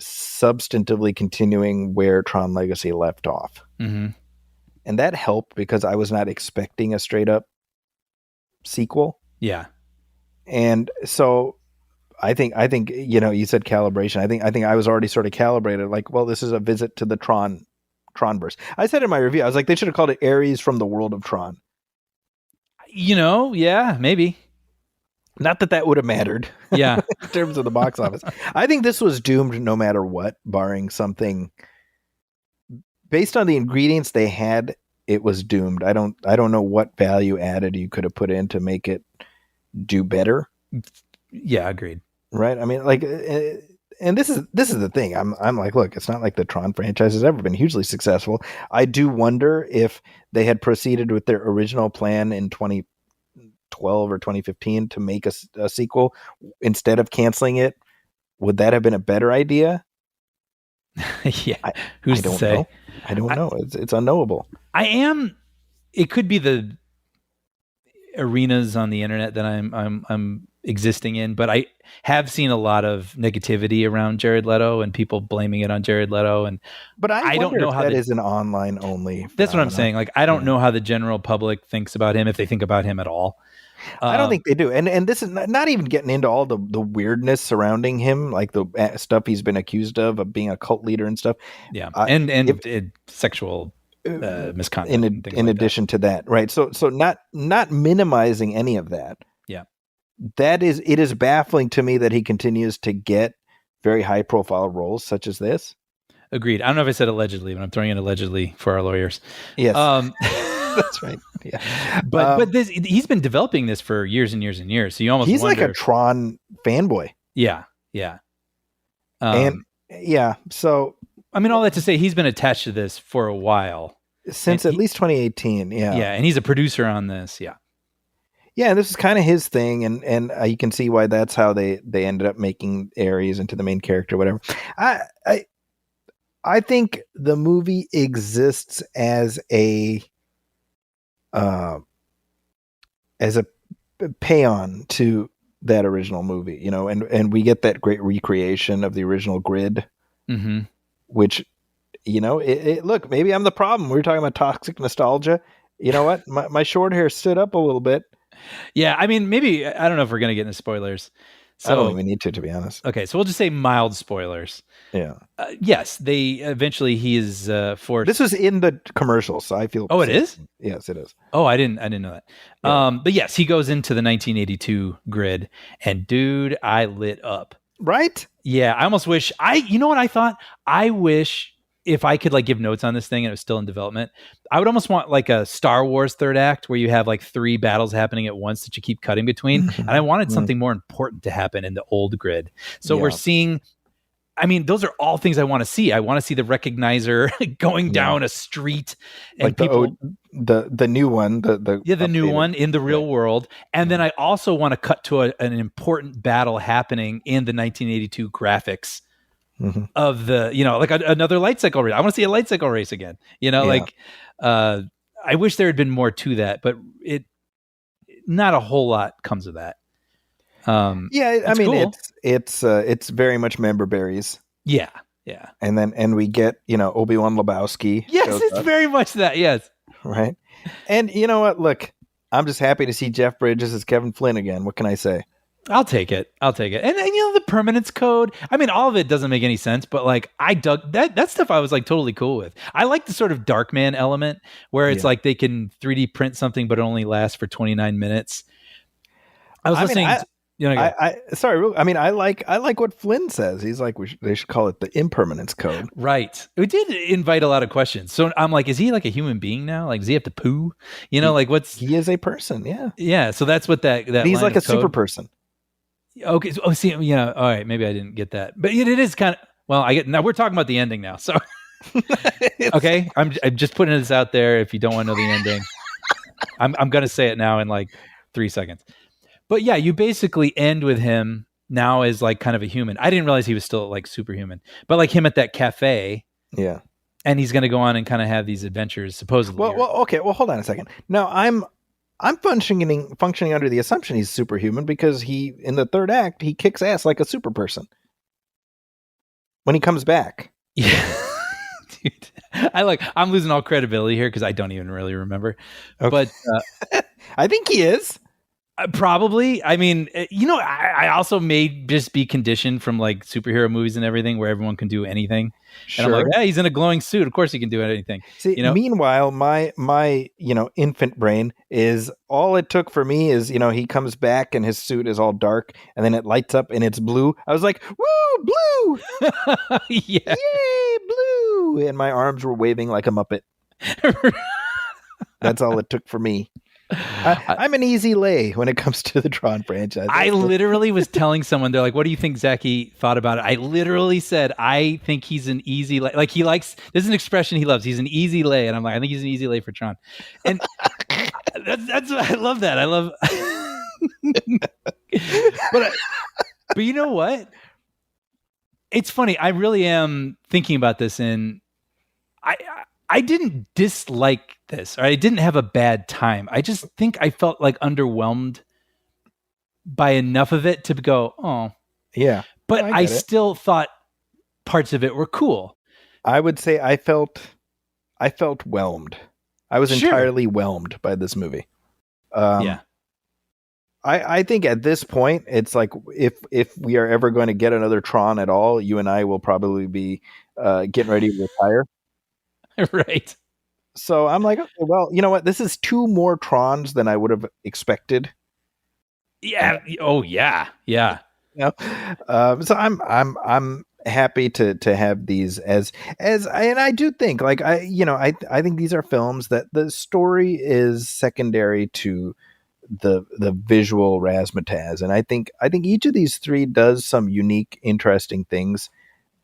substantively continuing where Tron Legacy left off. Mm-hmm. And that helped because I was not expecting a straight up sequel. Yeah. And so I think you said calibration. I think I was already sort of calibrated, like, well, this is a visit to the Tronverse. I said in my review, I was like, they should have called it Ares from the World of Tron. Yeah, maybe. Not that would have mattered. Yeah. In terms of the box office. I think this was doomed no matter what, barring something based on the ingredients they had. It was doomed. I don't know what value added you could have put in to make it do better. Yeah, agreed. Right? I mean, like, and this is the thing. I'm like, look, it's not like the Tron franchise has ever been hugely successful. I do wonder if they had proceeded with their original plan in 2012 or 2015 to make a sequel instead of canceling it. Would that have been a better idea? Yeah. Who's to say? Know. I don't know. It's unknowable. It could be the arenas on the internet that I'm existing in, but I have seen a lot of negativity around Jared Leto and people blaming it on Jared Leto. But I don't know how that is an online only. That's what I'm saying. Like, I don't know how the general public thinks about him, if they think about him at all. I don't think they do. And this is not even getting into all the weirdness surrounding him, like the stuff he's been accused of being a cult leader and stuff. Yeah. And sexual misconduct. In addition to that. Right. So not minimizing any of that. Yeah. It is baffling to me that he continues to get very high profile roles such as this. Agreed. I don't know if I said allegedly, but I'm throwing in allegedly for our lawyers. Yes. That's right. Yeah. But he's been developing this for years and years and years. So you almost he's wonder, like a Tron fanboy. Yeah. Yeah. So I mean, all that to say, he's been attached to this for a while. Since at least 2018. Yeah. Yeah. And he's a producer on this. Yeah. Yeah. And this is kind of his thing. And you can see why that's how they ended up making Ares into the main character, whatever. I think the movie exists as a paean to that original movie, and we get that great recreation of the original grid, which, look, maybe I'm the problem. We were talking about toxic nostalgia. You know what? My short hair stood up a little bit. Yeah. I mean, maybe, I don't know if we're going to get into spoilers. So, I don't think we need to be honest. Okay. So we'll just say mild spoilers. Yeah. Yes. He is forced. This was in the commercial, so I feel. Oh, it is? Yes, it is. Oh, I didn't know that. Yeah. But yes, he goes into the 1982 grid, and dude, I lit up. Right? Yeah. I almost wish you know what I thought? I wish if I could give notes on this thing and it was still in development, I would almost want like a Star Wars third act where you have 3 battles happening at once that you keep cutting between. And I wanted something more important to happen in the old grid. So we're seeing, I mean, those are all things I want to see. I want to see the recognizer going down a street and the new one, the new one in the real world. And then I also want to cut to an important battle happening in the 1982 graphics. Of the, another light cycle race. I want to see a light cycle race again. I wish there had been more to that, but not a whole lot comes of that. I mean, cool. it's very much member berries. Yeah, yeah. And we get Obi-Wan Lebowski. Yes, it's very much that. Yes, right. And you know what? Look, I'm just happy to see Jeff Bridges as Kevin Flynn again. What can I say? I'll take it. And the permanence code. I mean, all of it doesn't make any sense, but like I dug that stuff. I was like totally cool with. I like the sort of Darkman element where it's like they can 3D print something, but it only lasts for 29 minutes. I was listening. I like what Flynn says. He's like, they should call it the impermanence code. Right. It did invite a lot of questions. So I'm like, is he like a human being now? Like, does he have to poo? Like he is a person. Yeah. Yeah. So that's what that he's like a super person. Okay. So, all right. Maybe I didn't get that, but it is kind of, now we're talking about the ending now. So, okay. I'm just putting this out there. If you don't want to know the ending, I'm going to say it now in like 3 seconds. But yeah, you basically end with him now as like kind of a human. I didn't realize he was still like superhuman, but like him at that cafe. Yeah. And he's going to go on and kind of have these adventures, supposedly. Okay. Well, hold on a second. No, I'm functioning under the assumption he's superhuman because in the third act, he kicks ass like a super person when he comes back. Yeah. Dude, I'm losing all credibility here because I don't even really remember. Okay. But I think he is. Probably. I mean, I also may just be conditioned from like superhero movies and everything where everyone can do anything. Sure. And I'm like, he's in a glowing suit. Of course he can do anything. See, meanwhile, my infant brain is all it took for me is, he comes back and his suit is all dark and then it lights up and it's blue. I was like, woo, blue. Yeah. Yay, blue. And my arms were waving like a Muppet. That's all it took for me. I'm an easy lay when it comes to the Tron franchise. I literally was telling someone, they're like, what do you think Zachy thought about it? I literally said, I think he's an easy lay. Like this is an expression he loves. He's an easy lay. And I'm like, I think he's an easy lay for Tron. And that's I love that. I love, but you know what? It's funny. I really am thinking about this and I didn't dislike this, or I didn't have a bad time. I just think I felt like underwhelmed by enough of it to go, oh. Yeah. But I still thought parts of it were cool. I would say I felt whelmed. I was entirely whelmed by this movie. Yeah. I think at this point, it's like if we are ever going to get another Tron at all, you and I will probably be getting ready to retire. Right. So I'm like, okay, well, you know what? This is 2 more Trons than I would have expected. Yeah. Oh yeah. Yeah. So I'm happy to have these as and I do think like I think these are films that the story is secondary to the visual razzmatazz, and I think each of these 3 does some unique, interesting things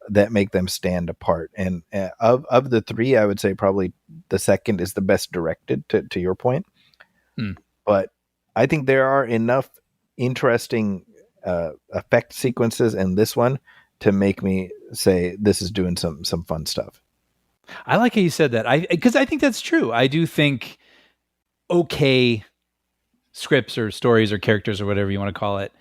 that make them stand apart. And of the 3, I would say probably the second is the best directed, to your point. But I think there are enough interesting effect sequences in this one to make me say this is doing some fun stuff. I like how you said that. Because I think that's true. I do think okay scripts or stories or characters or whatever you want to call it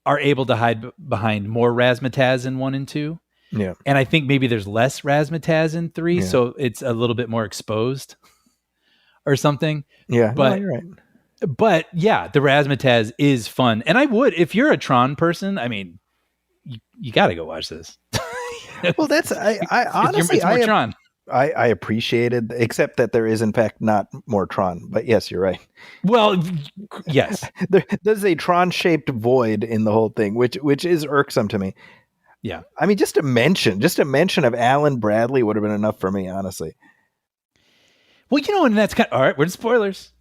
are able to hide behind more razzmatazz in 1 and 2. Yeah. And I think maybe there's less razzmatazz in 3, so it's a little bit more exposed or something. Yeah, but you're right. But yeah, the razzmatazz is fun. And I would, if you're a Tron person, I mean, you got to go watch this. Well, that's, I honestly, it's more Tron. I appreciated, except that there is in fact not more Tron, but yes, you're right. Well, yes. There's a Tron-shaped void in the whole thing, which is irksome to me. Yeah. I mean, just a mention of Alan Bradley would have been enough for me, honestly. Well, and that's all right. We're in spoilers.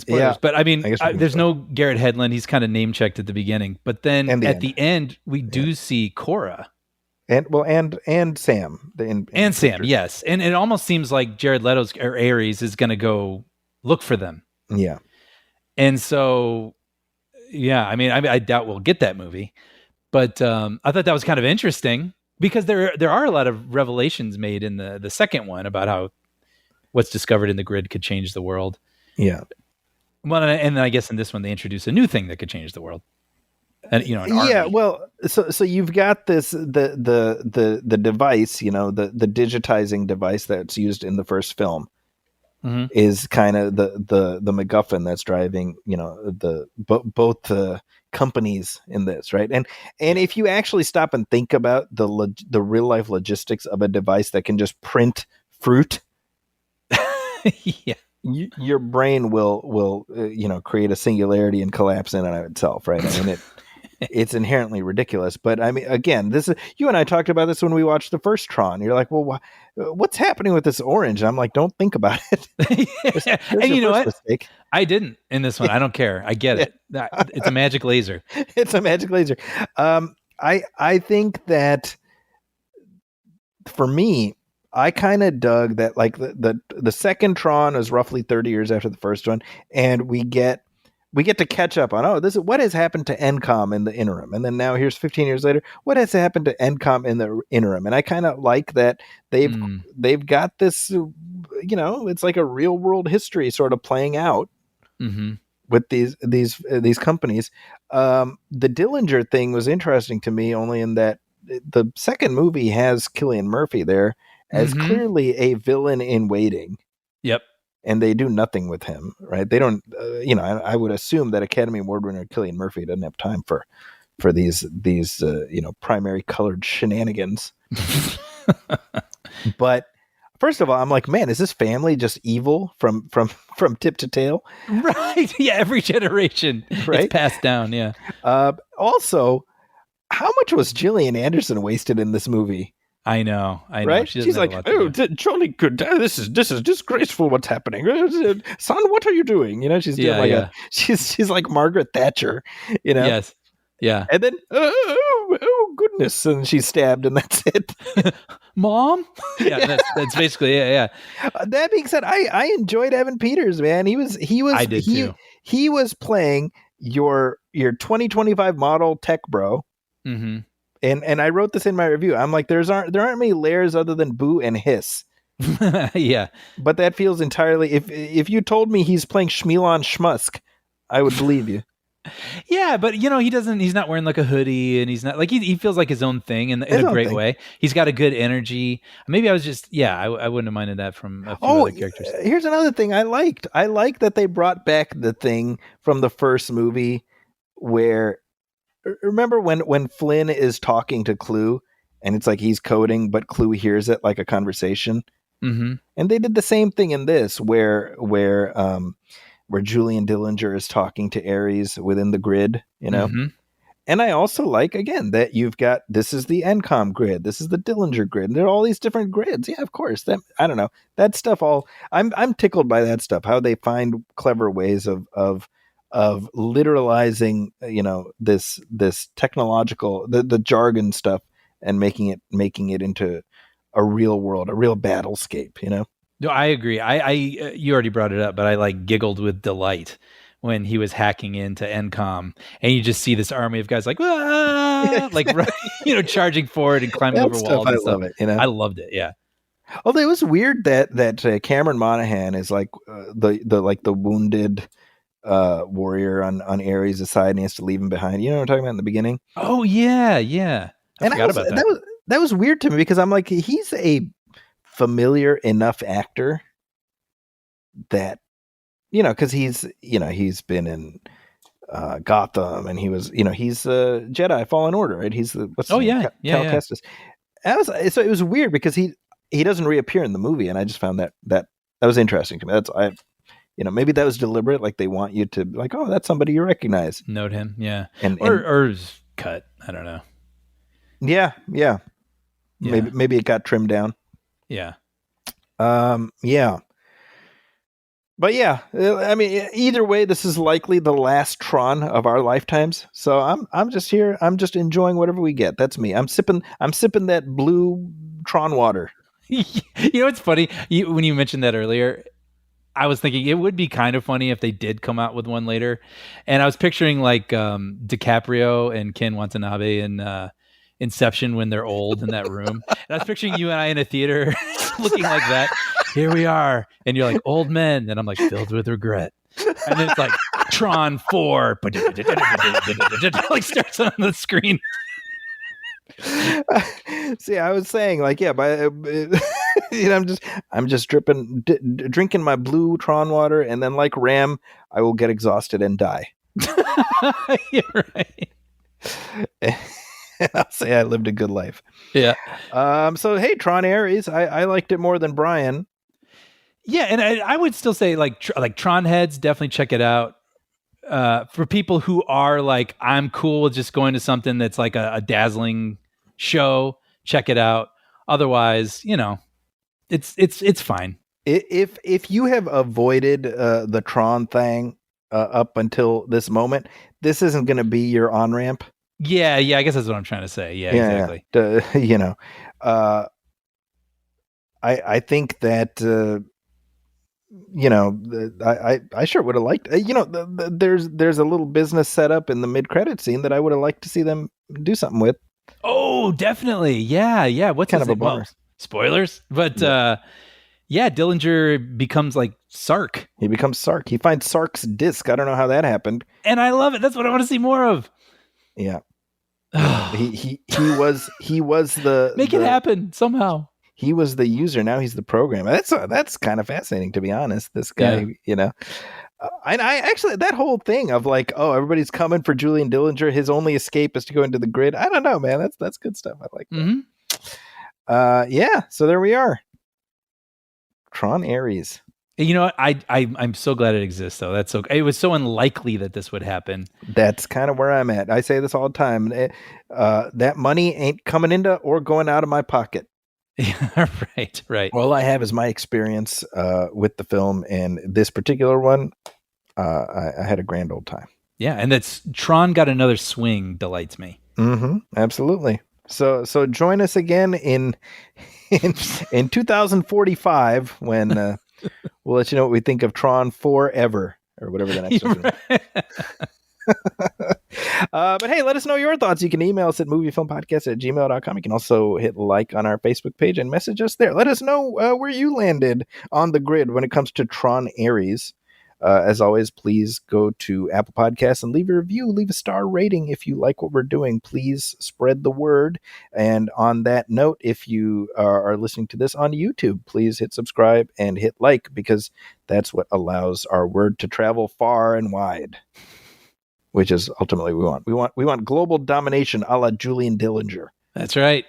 Yeah, but I mean, there's no Garrett Hedlund. He's kind of name checked at the beginning, but then at the end, we do see Cora. And Sam. And Sam, yes. And it almost seems like Jared Leto's or Ares is going to go look for them. Yeah. And so, yeah, I mean, I doubt we'll get that movie. But I thought that was kind of interesting because there are a lot of revelations made in the second one about how what's discovered in the grid could change the world. Yeah. Well, and then I guess in this one they introduce a new thing that could change the world. And an army. Well, so you've got this the device, the digitizing device that's used in the first film is kind of the MacGuffin that's driving, both the companies in this, right? And if you actually stop and think about the real life logistics of a device that can just print fruit, Yeah. Your brain will create a singularity and collapse in and of itself, right? I mean, it's inherently ridiculous. But I mean, again, this is, you and I talked about this when we watched the first Tron. You're like, well, what's happening with this orange? And I'm like, don't think about it. There's And you know what? mistake. I didn't in this one. I don't care. I get it. It's a magic laser. It's a magic laser. I think that for me, I kind of dug that, like the second Tron is roughly 30 years after the first one, and we get to catch up on what has happened to NCOM in the interim, and then now here's 15 years later, what has happened to NCOM in the interim, and I kind of like that they've got this, it's like a real world history sort of playing out with these companies. The Dillinger thing was interesting to me only in that the second movie has Cillian Murphy there as clearly a villain in waiting. Yep. And they do nothing with him, right? They don't, I would assume that Academy Award winner Cillian Murphy doesn't have time for these primary colored shenanigans. But first of all, I'm like, man, is this family just evil from tip to tail? Right. Yeah. Every generation, right? It's passed down. Yeah. Also, how much was Gillian Anderson wasted in this movie? I know. Right? She's like, Charlie could die. This is disgraceful. What's happening, son? What are you doing? She's doing she's like Margaret Thatcher. Yes. Yeah. And then oh goodness, and she's stabbed, and that's it. Mom. Yeah. That's basically it. Yeah. That being said, I enjoyed Evan Peters, man. He was. I did too. He was playing your 2025 model tech bro. Mm-hmm. And I wrote this in my review. I'm like, there aren't many layers other than boo and hiss. Yeah. But that feels entirely, if you told me he's playing Schmielon Schmusk, I would believe you. Yeah, but he's not wearing like a hoodie, and he's not like, he feels like his own thing in a great way. He's got a good energy. Maybe I was just, I wouldn't have minded that from a few other characters. Here's another thing I liked. I liked that they brought back the thing from the first movie where, remember when Flynn is talking to Clue and it's like he's coding, but Clue hears it like a conversation. Mm-hmm. And they did the same thing in this where Julian Dillinger is talking to Ares within the grid, Mm-hmm. And I also like, again, that you've got, this is the NCOM grid. This is the Dillinger grid. And there are all these different grids. Yeah, of course. That, I don't know. That stuff I'm tickled by that stuff, how they find clever ways of literalizing, this technological, the jargon stuff, and making it into a real world, a real battlescape, No, I agree. I you already brought it up, but I like giggled with delight when he was hacking into NCOM, and you just see this army of guys like, like, charging forward and climbing over walls. I love it. I loved it. Yeah. Although it was weird that Cameron Monaghan is like the wounded warrior on Ares' side, and he has to leave him behind. You know what I'm talking about in the beginning? Oh yeah. I forgot about that. That was weird to me because I'm like, he's a familiar enough actor that, because he's been in Gotham, and he was, he's Jedi Fallen Order, right? He's the Cal Kestis. So it was weird because he doesn't reappear in the movie, and I just found that was interesting to me. Maybe that was deliberate, like they want you to like, oh, that's somebody you recognize. Note him, yeah, or cut. I don't know. Yeah. Maybe it got trimmed down. Yeah. Yeah. But yeah, I mean, either way, this is likely the last Tron of our lifetimes. So I'm just here. I'm just enjoying whatever we get. That's me. I'm sipping that blue Tron water. It's funny when you mentioned that earlier. I was thinking it would be kind of funny if they did come out with one later, and I was picturing like DiCaprio and Ken Watanabe in Inception when they're old in that room. And I was picturing you and I in a theater looking like that. Here we are, and you're like old men, and I'm like filled with regret. And then it's like Tron 4, like starts on the screen. See, I was saying, like, yeah, I'm just drinking my blue Tron water, and then like Ram, I will get exhausted and die. You're right. I'll say I lived a good life. Yeah. So hey, Tron Ares, I liked it more than Brian. Yeah, and I would still say like Tron heads, definitely check it out. For people who are like, I'm cool with just going to something that's like a dazzling show, check it out. Otherwise, it's fine. If you have avoided the Tron thing up until this moment, this isn't going to be your on ramp. Yeah, I guess that's what I'm trying to say. Yeah, exactly. I think that I sure would have liked. There's a little business setup in the mid credit scene that I would have liked to see them do something with. Oh, definitely. Yeah. What's kind his of a name? bummer? Well, spoilers, but Dillinger becomes like Sark. He becomes Sark. He finds Sark's disc. I don't know how that happened, and I love it. That's what I want to see more of. Yeah. he was the make it happen somehow. He was the user. Now he's the programmer. That's kind of fascinating, to be honest. This guy, and I actually, that whole thing of like, oh, everybody's coming for Julian Dillinger. His only escape is to go into the grid. I don't know, man. That's good stuff. I like that. Mm-hmm. So there we are. Tron Ares. You know what? I'm so glad it exists, though. It was so unlikely that this would happen. That's kind of where I'm at. I say this all the time. That money ain't coming into or going out of my pocket. Right. All I have is my experience with the film, and this particular one, I had a grand old time. Yeah, and that's Tron got another swing delights me. Mm-hmm, absolutely. So join us again in 2045 when we'll let you know what we think of Tron Forever or whatever the next one is. But hey, let us know your thoughts. You can email us at moviefilmpodcast@gmail.com. You can also hit like on our Facebook page and message us there. Let us know where you landed on the grid when it comes to Tron Ares. As always, please go to Apple Podcasts and leave a review, leave a star rating if you like what we're doing. Please spread the word. And on that note, if you are listening to this on YouTube, please hit subscribe and hit like, because that's what allows our word to travel far and wide, which is ultimately what we want. We want global domination a la Julian Dillinger. That's right.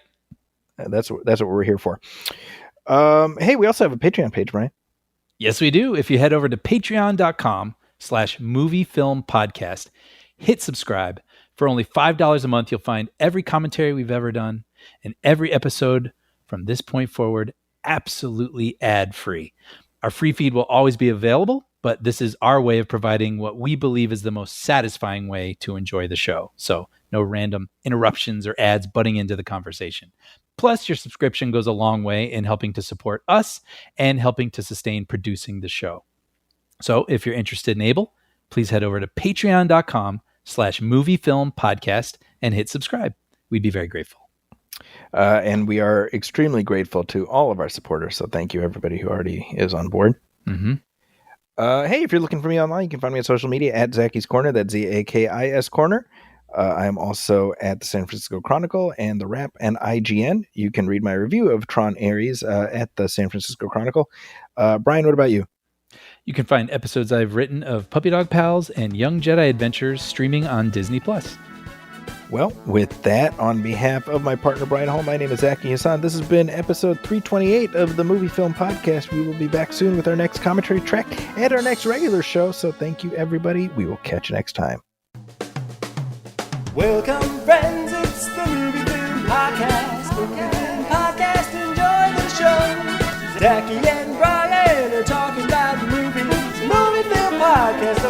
That's what we're here for. Hey, we also have a Patreon page, Brian. Yes, we do. If you head over to patreon.com/moviefilmpodcast, hit subscribe. For only $5 a month, you'll find every commentary we've ever done and every episode from this point forward absolutely ad-free. Our free feed will always be available, but this is our way of providing what we believe is the most satisfying way to enjoy the show. So no random interruptions or ads butting into the conversation. Plus, your subscription goes a long way in helping to support us and helping to sustain producing the show. So if you're interested and able, please head over to patreon.com/moviefilmpodcast and hit subscribe. We'd be very grateful. And we are extremely grateful to all of our supporters. So thank you, everybody who already is on board. Mm-hmm. Hey, if you're looking for me online, you can find me on social media at Zacky's Corner. That's ZAKIS Corner. I am also at the San Francisco Chronicle and the Wrap and IGN. You can read my review of Tron Ares at the San Francisco Chronicle. Brian, what about you? You can find episodes I've written of Puppy Dog Pals and Young Jedi Adventures streaming on Disney+. Well, with that, on behalf of my partner Brian Hall, my name is Zaki Hassan. This has been episode 328 of the Movie Film Podcast. We will be back soon with our next commentary track and our next regular show. So thank you, everybody. We will catch you next time. Welcome, friends, it's the Movie Film Podcast. Podcast, enjoy the show. Zachy and Brian are talking about movies. Movie Film Podcast.